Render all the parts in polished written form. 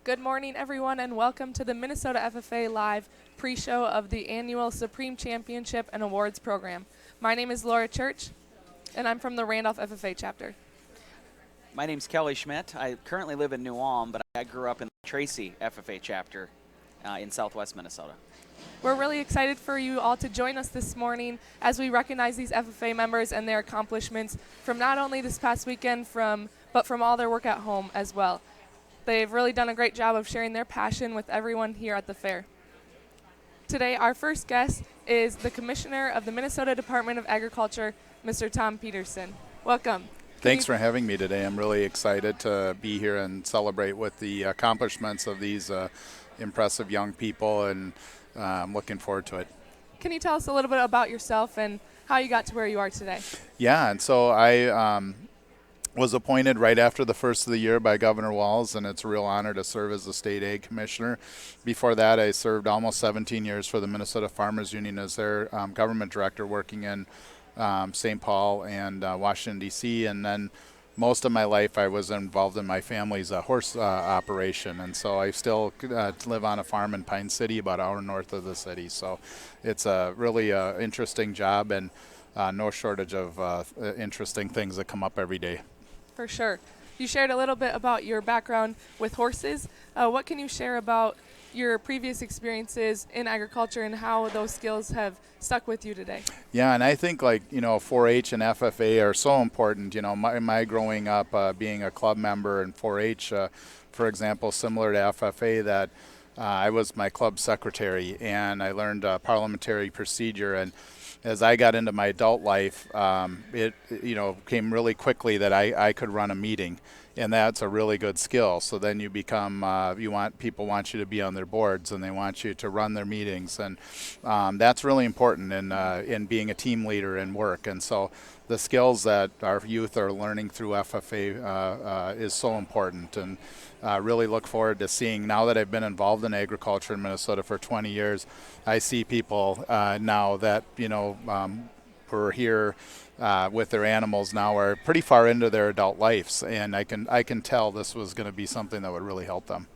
Good morning, everyone, and welcome to the Minnesota FFA Live pre-show of the annual Supreme Championship and Awards program. My name is Laura Church, and I'm from the Randolph FFA chapter. My name's Kelly Schmidt. I currently live in New Ulm, but I grew up in the Tracy FFA chapter in southwest Minnesota. We're really excited for you all to join us this morning as we recognize these FFA members and their accomplishments from not only this past weekend, but from all their work at home as well. They've really done a great job of sharing their passion with everyone here at the fair. Today, our first guest is the Commissioner of the Minnesota Department of Agriculture, Mr. Tom Peterson. Welcome. Thanks for having me today. I'm really excited to be here and celebrate with the accomplishments of these impressive young people, and I'm looking forward to it. Can you tell us a little bit about yourself and how you got to where you are today? Yeah, and so I was appointed right after the first of the year by Governor Walz, and it's a real honor to serve as the State Ag Commissioner. Before that, I served almost 17 years for the Minnesota Farmers Union as their government director, working in St. Paul and Washington, D.C., and then most of my life I was involved in my family's horse operation, and so I still live on a farm in Pine City, about an hour north of the city. So it's a really interesting job, and no shortage of interesting things that come up every day. For sure. You shared a little bit about your background with horses. What can you share about your previous experiences in agriculture and how those skills have stuck with you today? Yeah, and I think 4-H and FFA are so important. My growing up being a club member in 4-H, for example, similar to FFA, that I was my club secretary, and I learned parliamentary procedure. And as I got into my adult life, it came really quickly that I could run a meeting, and that's a really good skill. So then you become people want you to be on their boards, and they want you to run their meetings, and that's really important in being a team leader in work. And so the skills that our youth are learning through FFA is so important, and really look forward to seeing, now that I've been involved in agriculture in Minnesota for 20 years, I see people now that who are here with their animals now are pretty far into their adult lives, and I can tell this was going to be something that would really help them.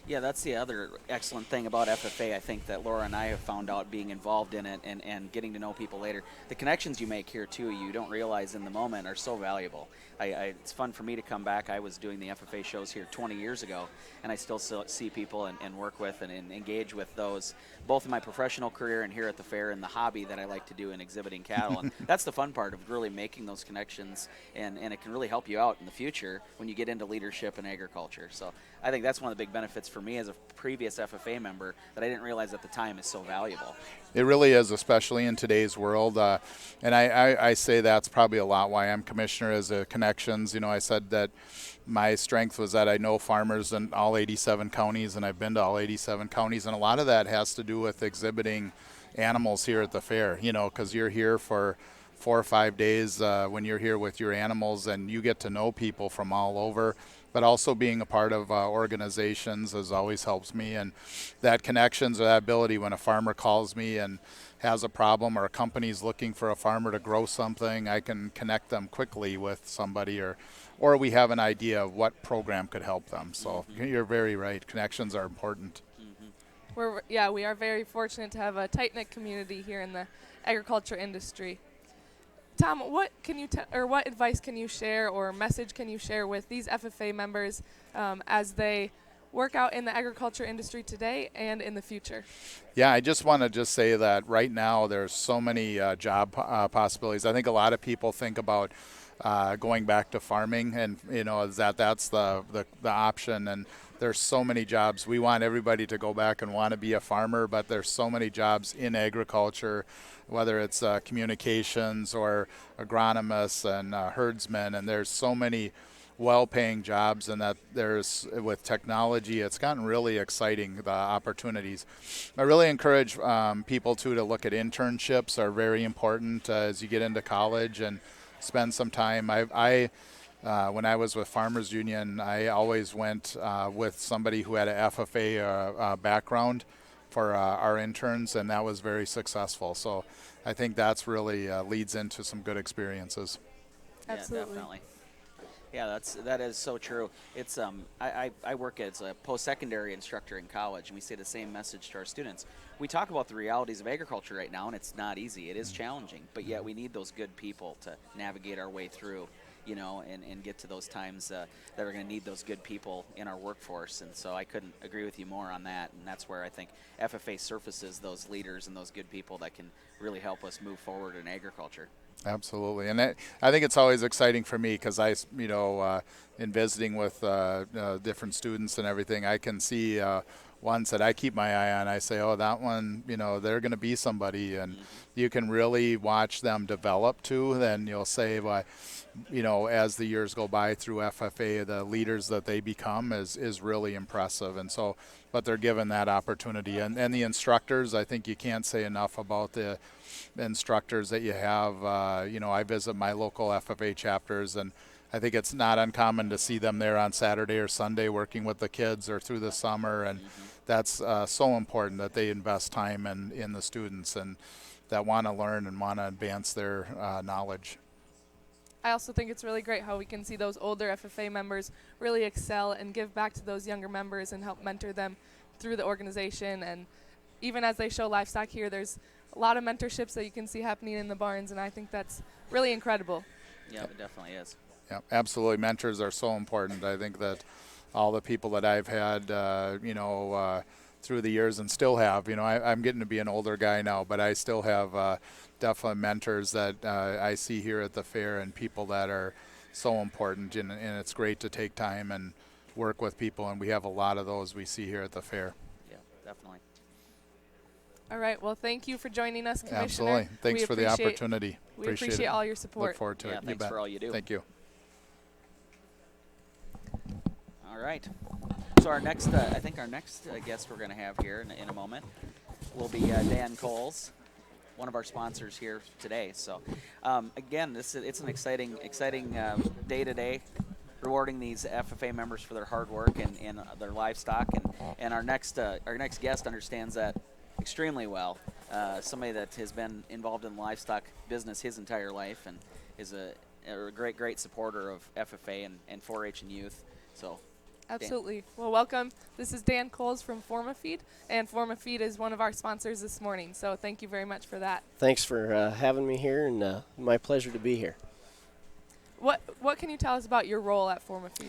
Yeah, that's the other excellent thing about FFA, I think, that Laura and I have found out being involved in it and getting to know people later. The connections you make here, too, you don't realize in the moment are so valuable. It's fun for me to come back. I was doing the FFA shows here 20 years ago, and I still see people and work with and engage with those, both in my professional career and here at the fair, and the hobby that I like to do in exhibiting cattle. And that's the fun part of really making those connections, and it can really help you out in the future when you get into leadership in agriculture. So I think that's one of the big benefits for me as a previous FFA member that I didn't realize at the time is so valuable. It really is, especially in today's world. And I say that's probably a lot why I'm commissioner, is connections. I said that my strength was that I know farmers in all 87 counties, and I've been to all 87 counties. And a lot of that has to do with exhibiting animals here at the fair, because you're here for 4 or 5 days when you're here with your animals, and you get to know people from all over. But also being a part of organizations always helps me, and that connections or that ability when a farmer calls me and has a problem, or a company's looking for a farmer to grow something, I can connect them quickly with somebody, or we have an idea of what program could help them. So You're very right. Connections are important. We are very fortunate to have a tight-knit community here in the agriculture industry. Tom, what can you what advice can you share or message can you share with these FFA members as they work out in the agriculture industry today and in the future? Yeah, I just want to say that right now there's so many job possibilities. I think a lot of people think about going back to farming, and that's the option, and there's so many jobs. We want everybody to go back and want to be a farmer, but there's so many jobs in agriculture, whether it's communications or agronomists and herdsmen, and there's so many well-paying jobs, and that there's, with technology, it's gotten really exciting, the opportunities. I really encourage people to look at internships, are very important as you get into college and spend some time. When I was with Farmers Union, I always went with somebody who had an FFA background for our interns, and that was very successful. So I think that's really leads into some good experiences. Absolutely. Yeah, definitely. Yeah, that is so true. It's I work as a post-secondary instructor in college, and we say the same message to our students. We talk about the realities of agriculture right now, and it's not easy. It is challenging, but yet we need those good people to navigate our way through, and get to those times that we're going to need those good people in our workforce. And so I couldn't agree with you more on that. And that's where I think FFA surfaces those leaders and those good people that can really help us move forward in agriculture. Absolutely, and I think it's always exciting for me because in visiting with different students and everything, I can see ones that I keep my eye on. I say, oh, that one, they're going to be somebody, and you can really watch them develop too. Then you'll say, well, as the years go by through FFA, the leaders that they become is really impressive, and so, but they're given that opportunity, and the instructors, I think you can't say enough about the instructors that you have. I visit my local FFA chapters, and I think it's not uncommon to see them there on Saturday or Sunday working with the kids or through the summer, and that's so important that they invest time in the students and that want to learn and want to advance their knowledge. I also think it's really great how we can see those older FFA members really excel and give back to those younger members and help mentor them through the organization. And even as they show livestock here, there's a lot of mentorships that you can see happening in the barns, and I think that's really incredible. Yeah, it definitely is. Yeah, absolutely. Mentors are so important. I think that all the people that I've had, through the years and still have, I'm getting to be an older guy now, but I still have definitely mentors that I see here at the fair, and people that are so important, and it's great to take time and work with people, and we have a lot of those we see here at the fair. Yeah, definitely. All right. Well, thank you for joining us, Commissioner. Absolutely. Thanks for the opportunity. We appreciate all your support. Look forward to it. Thanks for all you do. Thank you. All right. So our next, I think our next guest we're going to have here in a moment will be Dan Coles, one of our sponsors here today. So again, it's an exciting day today, rewarding these FFA members for their hard work and their livestock. And our next guest understands that extremely well. Somebody that has been involved in the livestock business his entire life and is a great supporter of FFA and 4-H and youth. So. Absolutely. Well, welcome. This is Dan Coles from FormaFeed, and FormaFeed is one of our sponsors this morning, so thank you very much for that. Thanks for having me here, and my pleasure to be here. What can you tell us about your role at FormaFeed?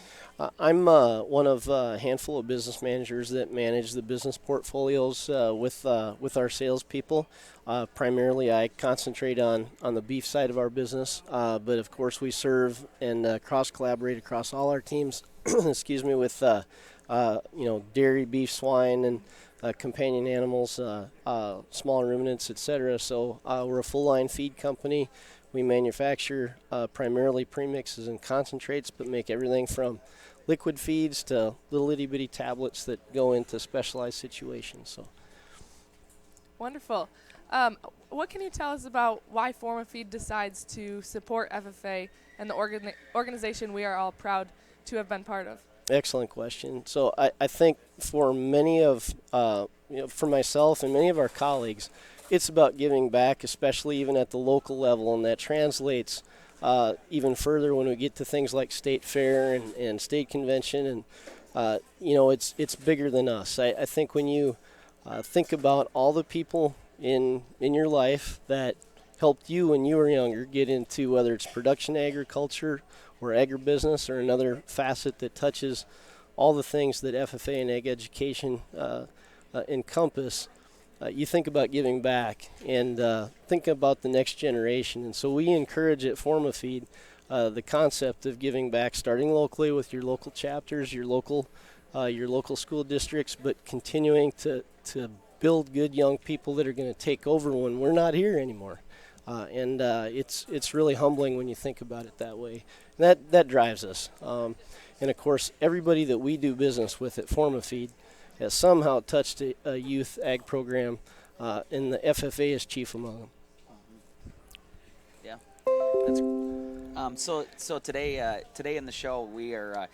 I'm one of a handful of business managers that manage the business portfolios with our salespeople. Primarily, I concentrate on the beef side of our business, but of course we serve and cross-collaborate across all our teams. Excuse me, with dairy, beef, swine, and companion animals, small ruminants, etc. So we're a full-line feed company. We manufacture primarily premixes and concentrates, but make everything from liquid feeds to little itty-bitty tablets that go into specialized situations. So, wonderful. What can you tell us about why FormaFeed decides to support FFA and the organization we are all proud to have been part of? Excellent question. So I think for many of, for myself and many of our colleagues, it's about giving back, especially even at the local level, and that translates even further when we get to things like state fair and state convention, and it's bigger than us. I think when you think about all the people in your life that helped you when you were younger get into, whether it's production agriculture or agribusiness or another facet that touches all the things that FFA and ag education encompass, you think about giving back and think about the next generation. And so we encourage at FormaFeed the concept of giving back, starting locally with your local chapters, your local school districts, but continuing to build good young people that are going to take over when we're not here anymore. It's really humbling when you think about it that way. And that drives us. And of course, everybody that we do business with at FormaFeed has somehow touched a youth ag program, and the FFA is chief among them. Yeah, that's so today in the show we're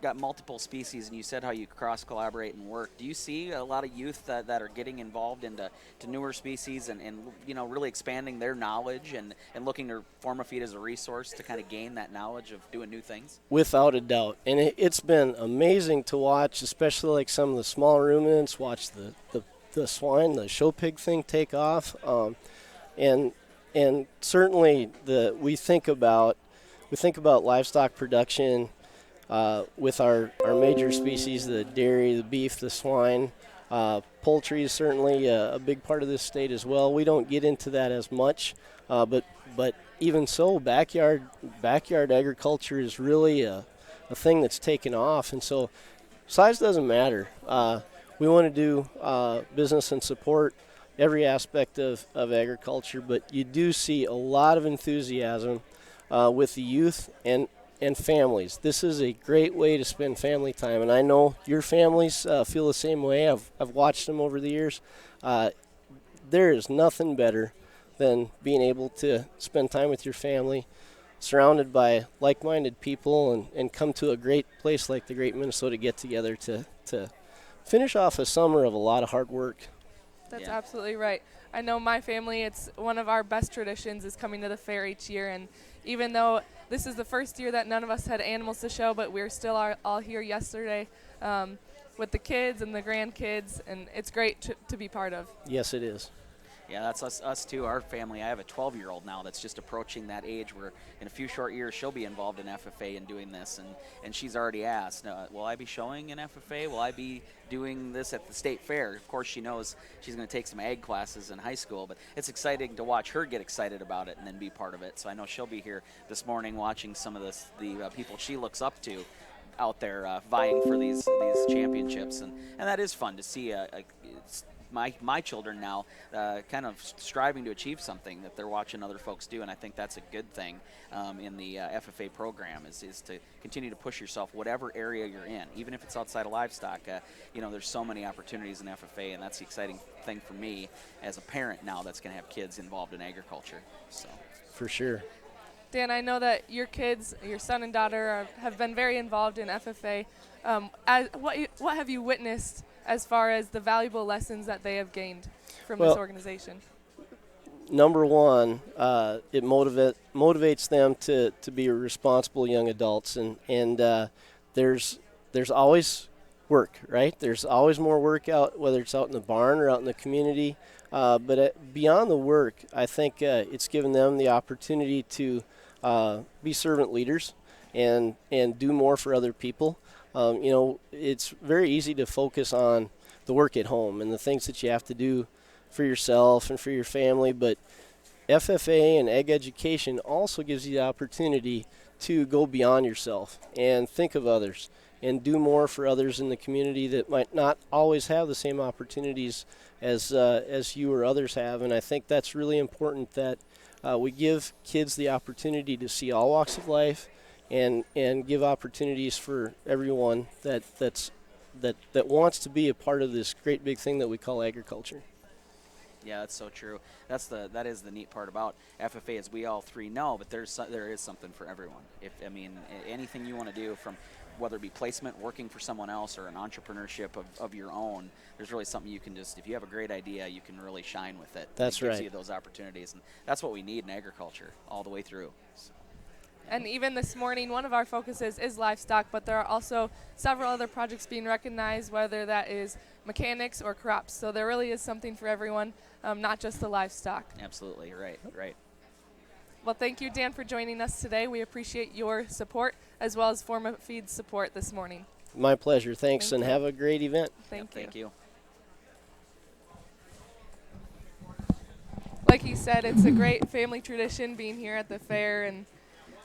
got multiple species, and you said how you cross collaborate and work. Do you see a lot of youth that are getting involved into newer species and really expanding their knowledge and looking to Forma Feed as a resource to kind of gain that knowledge of doing new things? Without a doubt. And it's been amazing to watch, especially like some of the small ruminants, watch the swine, the show pig thing take off. And certainly we think about livestock production with our major species, the dairy, the beef, the swine. Poultry is certainly a big part of this state as well. We don't get into that as much, but even so, backyard agriculture is really a thing that's taken off, and so size doesn't matter. We want to do business and support every aspect of agriculture, but you do see a lot of enthusiasm with the youth and families. This is a great way to spend family time, and I know your families feel the same way. I've watched them over the years. There is nothing better than being able to spend time with your family, surrounded by like-minded people, and come to a great place like the Great Minnesota Get-Together to finish off a summer of a lot of hard work. That's Yeah. absolutely right. I know my family, it's one of our best traditions is coming to the fair each year, and even though this is the first year that none of us had animals to show, but we're still all here yesterday with the kids and the grandkids, and it's great to be part of. Yes, it is. Yeah, that's us too, our family. I have a 12-year-old now that's just approaching that age where in a few short years she'll be involved in FFA and doing this, and she's already asked, will I be showing in FFA? Will I be doing this at the state fair? Of course, she knows she's going to take some ag classes in high school, but it's exciting to watch her get excited about it and then be part of it. So I know she'll be here this morning watching some of the people she looks up to out there vying for these championships, and that is fun to see. My children now kind of striving to achieve something that they're watching other folks do, and I think that's a good thing in the FFA program is to continue to push yourself whatever area you're in, even if it's outside of livestock. There's so many opportunities in FFA, and that's the exciting thing for me as a parent now that's going to have kids involved in agriculture. So, For sure. Dan, I know that your kids, your son and daughter, have been very involved in FFA. What have you witnessed as far as the valuable lessons that they have gained from this organization? Number one, it motivates them to be responsible young adults, and there's always work, right? There's always more work out, whether it's out in the barn or out in the community. But beyond the work, I think it's given them the opportunity to be servant leaders and do more for other people. It's very easy to focus on the work at home and the things that you have to do for yourself and for your family, but FFA and ag education also gives you the opportunity to go beyond yourself and think of others and do more for others in the community that might not always have the same opportunities as you or others have. And I think that's really important that we give kids the opportunity to see all walks of life and give opportunities for everyone that wants to be a part of this great big thing that we call agriculture. yeah, that's so true. That is the neat part about FFA, as we all three know. But there is something for everyone. Anything you want to do, from whether it be placement, working for someone else, or an entrepreneurship of your own, there's really something you can if you have a great idea, you can really shine with it. That's it gives right. you those opportunities, and that's what we need in agriculture all the way through. So. And even this morning, one of our focuses is livestock, but there are also several other projects being recognized, whether that is mechanics or crops. So there really is something for everyone, not just the livestock. Absolutely, right. Well, thank you, Dan, for joining us today. We appreciate your support as well as Forma Feed's support this morning. My pleasure. Thanks, Thank and you. have a great event. Thank you. Thank you. Like you said, it's a great family tradition being here at the fair, and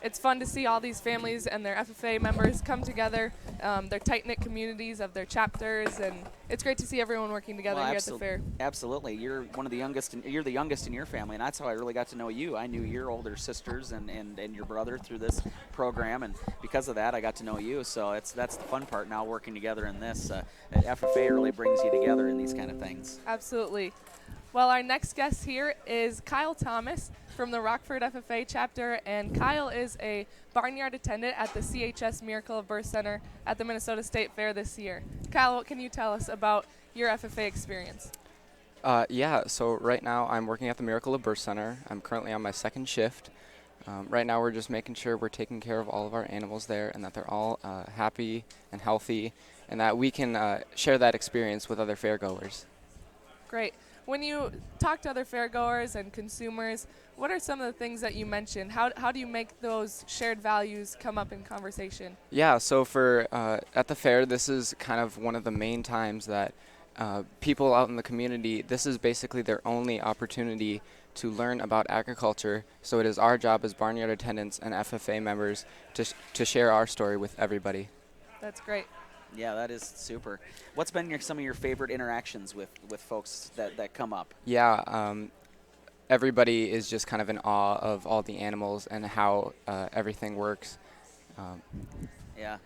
it's fun to see all these families and their FFA members come together, their tight-knit communities of their chapters, and it's great to see everyone working together here at the fair. Absolutely. You're one of the youngest, you're the youngest in your family, and that's how I really got to know you. I knew your older sisters and your brother through this program, and because of that, I got to know you. So that's the fun part now, working together in this. FFA really brings you together in these kind of things. Absolutely. Well, our next guest here is Kyle Thomas. from the Rockford FFA chapter, and Kyle is a barnyard attendant at the CHS Miracle of Birth Center at the Minnesota State Fair this year. Kyle, what can you tell us about your FFA experience? Yeah, so right now I'm working at the Miracle of Birth Center. I'm currently on my second shift. Right now we're just making sure we're taking care of all of our animals there and that they're all happy and healthy and that we can share that experience with other fairgoers. Great. When you talk to other fairgoers and consumers, what are some of the things that you mentioned? How do you make those shared values come up in conversation? Yeah, so for at the fair, this is kind of one of the main times that people out in the community, this is basically their only opportunity to learn about agriculture. So it is our job as barnyard attendants and FFA members to share our story with everybody. That's great. Yeah, that is super. What's been some of your favorite interactions with folks that come up? Yeah, everybody is just kind of in awe of all the animals and how everything works. Yeah.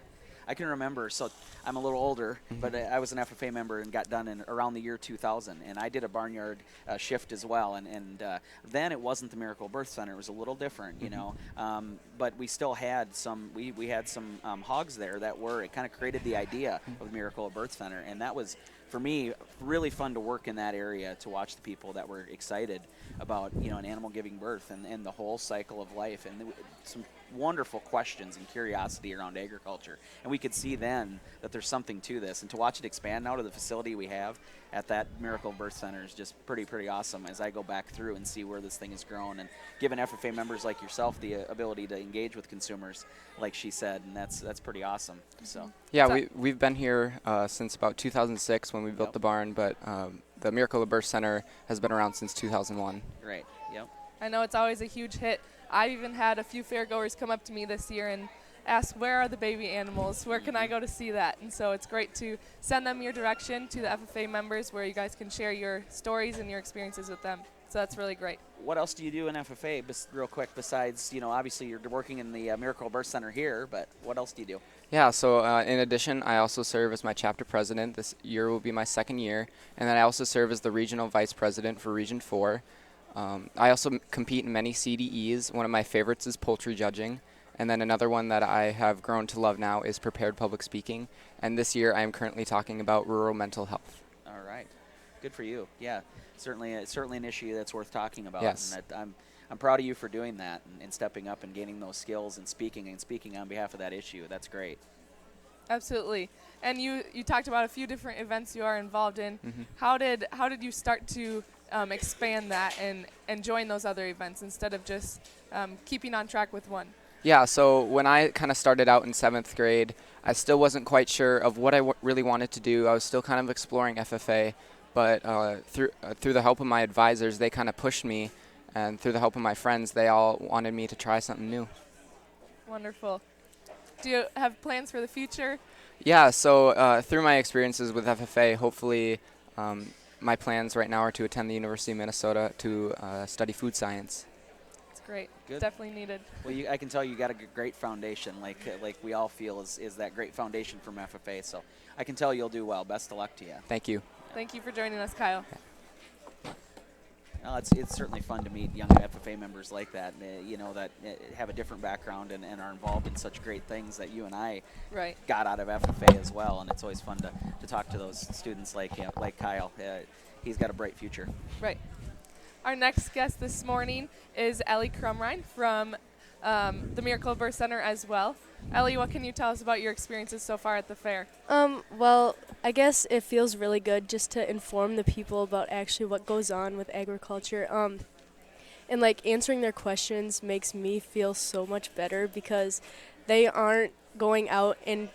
I can remember, so I'm a little older, but I was an FFA member and got done in around the year 2000, and I did a barnyard shift as well, and then it wasn't the Miracle Birth Center. It was a little different, you know, but we still had some, we had some hogs there that were, it kind of created the idea of the Miracle Birth Center, and that was, for me, really fun to work in that area, to watch the people that were excited about, you know, an animal giving birth and the whole cycle of life, and some wonderful questions and curiosity around agriculture. And we could see then that there's something to this, and to watch it expand now to the facility we have at that Miracle Birth Center is just pretty awesome as I go back through and see where this thing has grown, and giving FFA members like yourself the ability to engage with consumers, like she said, and that's pretty awesome. So yeah, we've been here since about 2006 when we built the barn, but the Miracle of Birth Center has been around since 2001. Great. Yep. I know it's always a huge hit. I've even had a few fairgoers come up to me this year and ask, where are the baby animals? Where can I go to see that? And so it's great to send them your direction to the FFA members where you guys can share your stories and your experiences with them. So that's really great. What else do you do in FFA, real quick, besides, you know, obviously you're working in the Miracle Birth Center here, but what else do you do? Yeah, so in addition, I also serve as my chapter president. This year will be my second year. And then I also serve as the regional vice president for Region 4. I also compete in many CDEs. One of my favorites is poultry judging. And then another one that I have grown to love now is prepared public speaking. And this year I am currently talking about rural mental health. All right. Good for you. Yeah, certainly an issue that's worth talking about. Yes. And that I'm proud of you for doing that and stepping up and gaining those skills and speaking on behalf of that issue. That's great. Absolutely. And you talked about a few different events you are involved in. How did you start to expand that and join those other events instead of just keeping on track with one? Yeah, so when I kind of started out in 7th grade, I still wasn't quite sure of what I really wanted to do. I was still kind of exploring FFA, but through the help of my advisors, they kind of pushed me, and through the help of my friends, they all wanted me to try something new. Wonderful. Do you have plans for the future? Yeah, so through my experiences with FFA, hopefully my plans right now are to attend the University of Minnesota to study food science. That's great. Good. Definitely needed. Well, I can tell you got a great foundation, like we all feel is that great foundation from FFA. So I can tell you'll do well. Best of luck to you. Thank you. Thank you for joining us, Kyle. Well, it's certainly fun to meet young FFA members like that, you know, that have a different background and are involved in such great things that you and I got out of FFA as well. And it's always fun to talk to those students like Kyle. He's got a bright future. Right. Our next guest this morning is Ellie Crumrine from the Miracle Birth Center as well. Ellie, what can you tell us about your experiences so far at the fair? Well, I guess it feels really good just to inform the people about actually what goes on with agriculture. And like answering their questions makes me feel so much better because they aren't going out and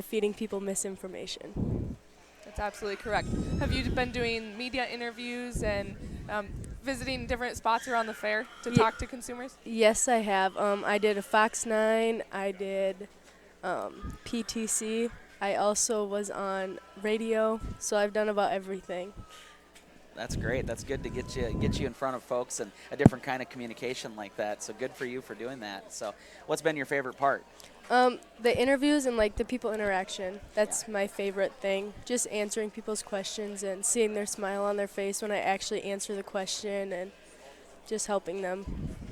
feeding people misinformation. That's absolutely correct. Have you been doing media interviews and visiting different spots around the fair to talk to consumers? Yes, I have. I did a Fox 9. I did PTC. I also was on radio, so I've done about everything. That's great. That's good to get you in front of folks and a different kind of communication like that. So good for you for doing that. So what's been your favorite part? The interviews and like the people interaction. That's my favorite thing. Just answering people's questions and seeing their smile on their face when I actually answer the question, and just helping them.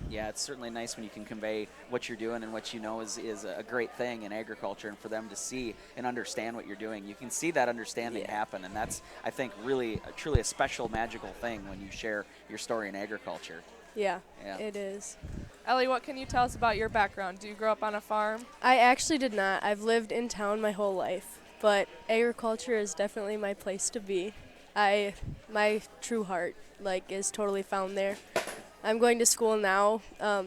Yeah, it's certainly nice when you can convey what you're doing and what you know is a great thing in agriculture, and for them to see and understand what you're doing. You can see that understanding happen, and that's, I think, really, truly a special, magical thing when you share your story in agriculture. Yeah, Yeah. it is. Ellie, what can you tell us about your background? Do you grow up on a farm? I actually did not. I've lived in town my whole life, but agriculture is definitely my place to be. My true heart is totally found there. I'm going to school now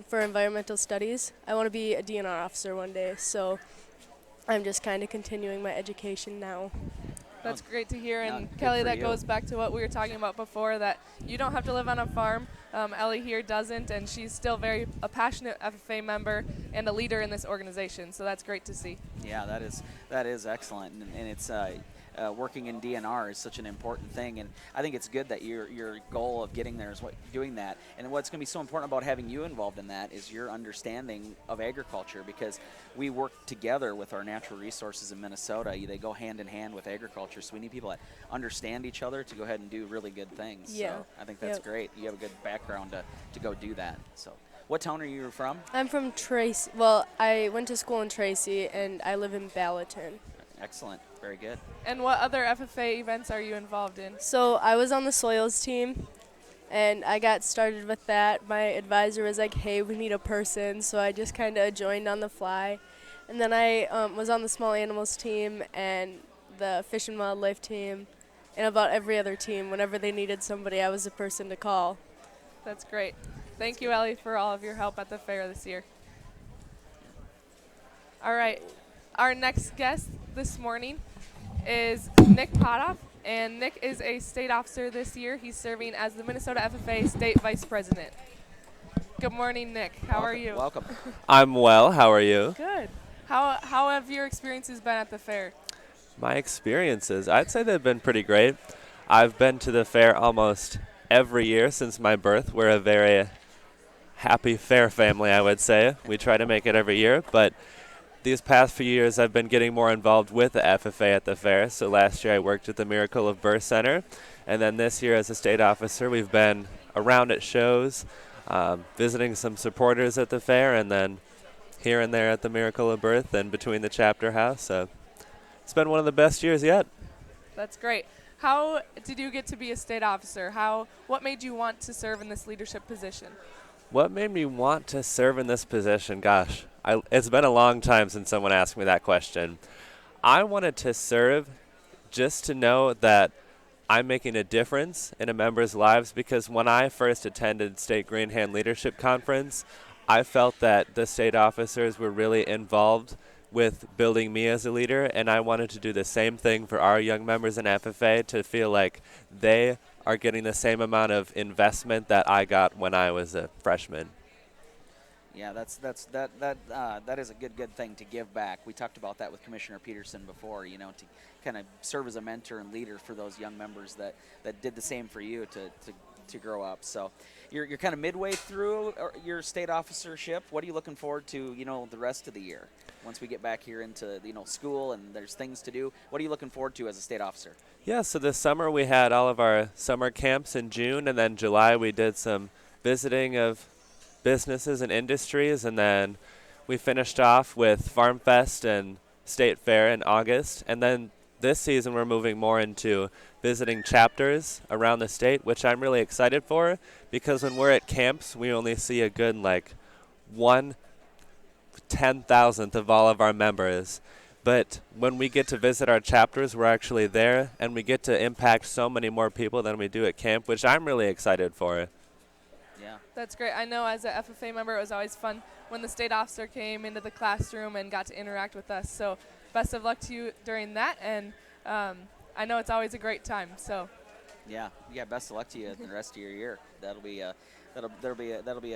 for environmental studies. I want to be a DNR officer one day, so I'm just kind of continuing my education now. That's great to hear. And good Kelly, for that you. goes back to what we were talking about before, that you don't have to live on a farm. Ellie here doesn't, and she's still a passionate FFA member and a leader in this organization. So that's great to see. Yeah, that is excellent, and it's working in DNR is such an important thing, and I think it's good that your goal of getting there is doing that. And what's going to be so important about having you involved in that is your understanding of agriculture, because we work together with our natural resources in Minnesota. They go hand in hand with agriculture, so we need people that understand each other to go ahead and do really good things. Yeah. So I think that's great. You have a good background to go do that. So. What town are you from? I'm from Tracy. Well, I went to school in Tracy, and I live in Ballatin. Excellent. Very good. And what other FFA events are you involved in? So I was on the soils team, and I got started with that. My advisor was like, hey, we need a person, so I just kind of joined on the fly. And then I was on the small animals team and the fish and wildlife team, and about every other team. Whenever they needed somebody, I was the person to call. That's great. Thank you, Ellie, for all of your help at the fair this year. All right. Our next guest this morning is Nick Potoff, and Nick is a state officer this year. He's serving as the Minnesota FFA State Vice President. Good morning, Nick. How are you? Welcome. I'm well. How are you? Good. How have your experiences been at the fair? My experiences, I'd say they've been pretty great. I've been to the fair almost every year since my birth. We're a very happy fair family, I would say. We try to make it every year, but these past few years I've been getting more involved with the FFA at the fair. So last year I worked at the Miracle of Birth Center, and then this year as a state officer we've been around at shows, visiting some supporters at the fair, and then here and there at the Miracle of Birth and between the chapter house. So it's been one of the best years yet. That's great. How did you get to be a state officer? What made you want to serve in this leadership position? What made me want to serve in this position? Gosh, it's been a long time since someone asked me that question. I wanted to serve just to know that I'm making a difference in a member's lives, because when I first attended State Green Hand Leadership Conference, I felt that the state officers were really involved with building me as a leader, and I wanted to do the same thing for our young members in FFA, to feel like they are getting the same amount of investment that I got when I was a freshman. Yeah, that is a good thing to give back. We talked about that with Commissioner Peterson before, to kind of serve as a mentor and leader for those young members that did the same for you to grow up. So you're kind of midway through your state officership. What are you looking forward to, the rest of the year? Once we get back here into, school and there's things to do, what are you looking forward to as a state officer? Yeah, so this summer we had all of our summer camps in June, and then July we did some visiting of businesses and industries, and then we finished off with Farm Fest and State Fair in August, and then this season we're moving more into visiting chapters around the state, which I'm really excited for, because when we're at camps we only see a good 1/10,000th of all of our members. But when we get to visit our chapters, we're actually there, and we get to impact so many more people than we do at camp, which I'm really excited for. Yeah. That's great. I know as a FFA member, it was always fun when the state officer came into the classroom and got to interact with us. So best of luck to you during that, and I know it's always a great time. So. Yeah. Best of luck to you in the rest of your year. That'll be a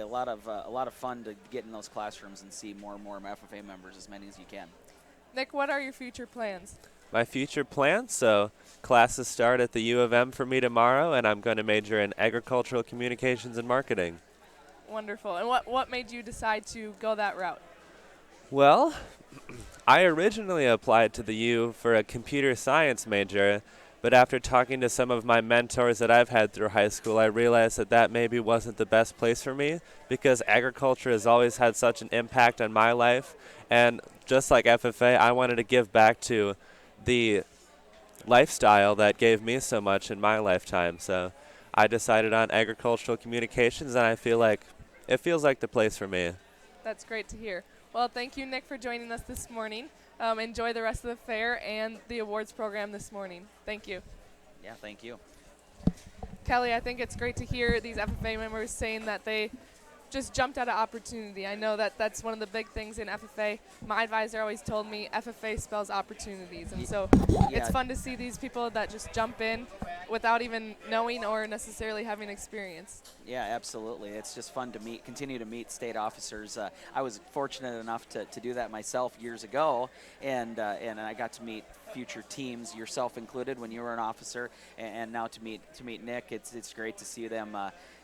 lot of fun to get in those classrooms and see more and more FFA members, as many as you can. Nick, what are your future plans? My future plans, so classes start at the U of M for me tomorrow, and I'm going to major in agricultural communications and marketing. Wonderful. And what made you decide to go that route? Well, I originally applied to the U for a computer science major, But after talking to some of my mentors that I've had through high school, I realized that that maybe wasn't the best place for me, because agriculture has always had such an impact on my life. And just like FFA, I wanted to give back to the lifestyle that gave me so much in my lifetime. So I decided on agricultural communications, and I feel like it feels like the place for me. That's great to hear. Well, thank you, Nick, for joining us this morning. Enjoy the rest of the fair and the awards program this morning. Thank you. Yeah, thank you. Kelly, I think it's great to hear these FFA members saying that they just jumped at an opportunity. I know that that's one of the big things in FFA. My advisor always told me FFA spells opportunities. And so it's fun to see these people that just jump in without even knowing or necessarily having experience. Yeah, absolutely. It's just fun to continue to meet state officers. I was fortunate enough to do that myself years ago, and I got to meet future teams, yourself included, when you were an officer, and now to meet Nick. It's great to see them.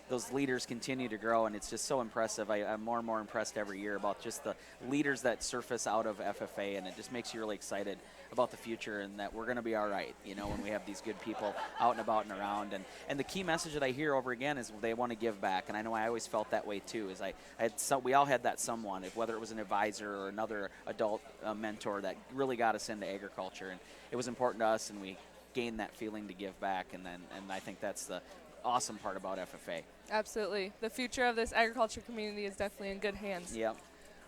Those leaders continue to grow, and it's just so impressive. I'm more and more impressed every year about just the leaders that surface out of FFA, and it just makes you really excited about the future and that we're going to be all right, when we have these good people out and about and around. And the key message that I hear over again is they want to give back, and I know I always felt that way too. We all had that someone, whether it was an advisor or another adult mentor that really got us into agriculture, and it was important to us, and we gained that feeling to give back, and I think that's the awesome part about FFA. Absolutely. The future of this agriculture community is definitely in good hands. Yep.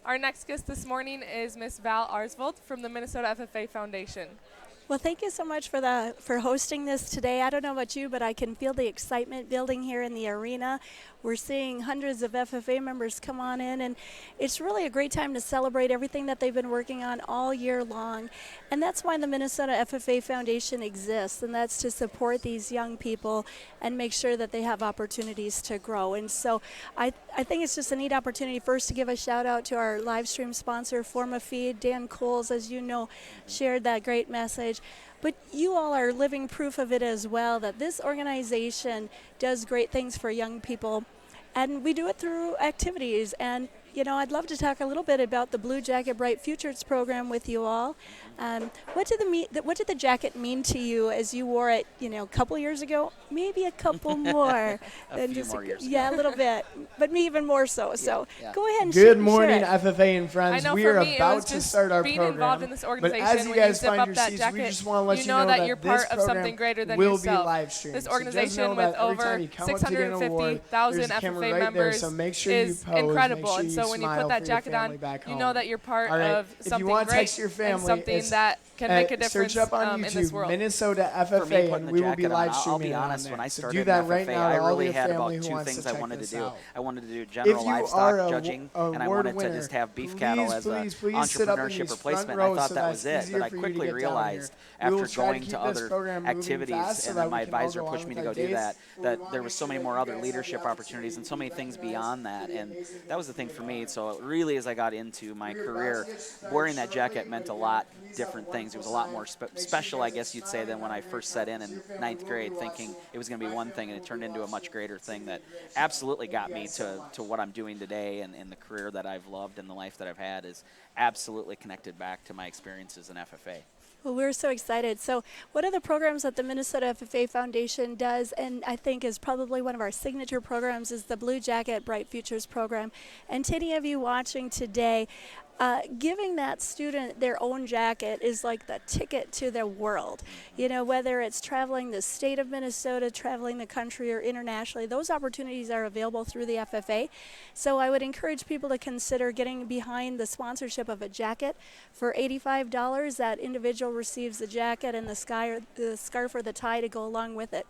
Our next guest this morning is Miss Val Arsvold from the Minnesota FFA Foundation. Well, thank you so much for hosting this today. I don't know about you, but I can feel the excitement building here in the arena. We're seeing hundreds of FFA members come on in, and it's really a great time to celebrate everything that they've been working on all year long. And that's why the Minnesota FFA Foundation exists, and that's to support these young people and make sure that they have opportunities to grow. And so I think it's just a neat opportunity first to give a shout out to our live stream sponsor, FormaFeed. Dan Coles, as you know, shared that great message. But you all are living proof of it as well, that this organization does great things for young people, and we do it through activities. And I'd love to talk a little bit about the Blue Jacket Bright Futures program with you all. What did the jacket mean to you as you wore it, a couple years ago? Maybe a couple more. A few more years ago. Yeah, a little bit, but me even more so. So go ahead and Good share morning, it. FFA and friends. I know We for are me, about it was to just start our being program. involved in this But organization. as you When guys zip find up your that seats, jacket, we just want to let you you know know that that you're this part of program something greater than will yourself. be live streamed. This So just organization know with that every over time you come up to get an award, 650,000 there's a camera FFA right there, members so make sure is you pose, incredible. make sure And so you when you smile put that for your jacket on, family back you home. know that you're part All right, of if you something want to great text your and family, something it's, that can make a difference search up on in this YouTube, world. Minnesota For me, FFA, putting and the we will be jacket on, live I'll streaming be it on honest, there. when I So started do that in right FFA, now I to all really your had family about who two wants things to I check wanted to this do. out. I wanted to do If general you are livestock a judging, and I award wanted to winner, just have beef cattle as an please sit up in entrepreneurship these replacement. front I thought rows that so was that's it, but I easier for you to quickly get down realized here. We will after try to going keep to this other program moving activities, fast so and that then my we can all advisor go on pushed me with to go our do days. that, We that want there to was make so many sure more you other guys leadership have the opportunities and so many things opportunity. beyond that, Amazing, and amazing that was the thing things for going me. on. So really, as I got into my career, wearing that jacket meant a lot different things. It was a lot more special, I guess you'd say, than when I first set in ninth grade, thinking it was going to be one thing, and it turned into a much greater thing that absolutely got me to what I'm doing today, and the career that I've loved and the life that I've had is absolutely connected back to my experiences in FFA. Well, we're so excited. So one of the programs that the Minnesota FFA Foundation does, and I think is probably one of our signature programs, is the Blue Jacket Bright Futures program. And to any of you watching today, giving that student their own jacket is like the ticket to the world. Whether it's traveling the state of Minnesota, traveling the country, or internationally, those opportunities are available through the FFA. So I would encourage people to consider getting behind the sponsorship of a jacket. For $85, that individual receives the jacket and the scarf or the tie to go along with it.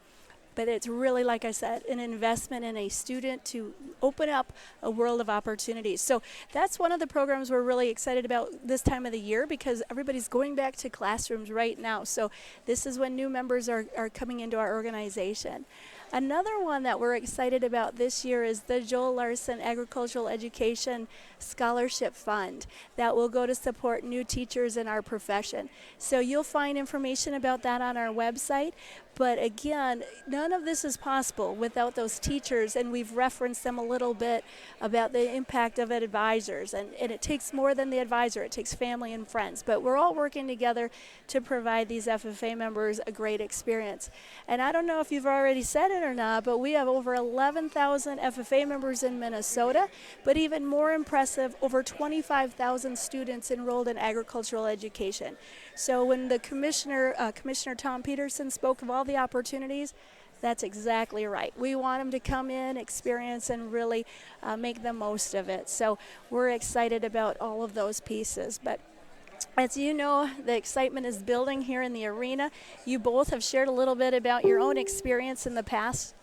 But it's really, like I said, an investment in a student to open up a world of opportunities. So that's one of the programs we're really excited about this time of the year, because everybody's going back to classrooms right now. So this is when new members are coming into our organization. Another one that we're excited about this year is the Joel Larson Agricultural Education Scholarship Fund that will go to support new teachers in our profession. So you'll find information about that on our website. But again, none of this is possible without those teachers, and we've referenced them a little bit about the impact of advisors. And it takes more than the advisor, it takes family and friends. But we're all working together to provide these FFA members a great experience. And I don't know if you've already said it or not, but we have over 11,000 FFA members in Minnesota, but even more impressive, over 25,000 students enrolled in agricultural education. So when the Commissioner Tom Peterson spoke of all the opportunities, that's exactly right. We want them to come in, experience, and really make the most of it. So we're excited about all of those pieces. But as you know, the excitement is building here in the arena. You both have shared a little bit about your own experience in the past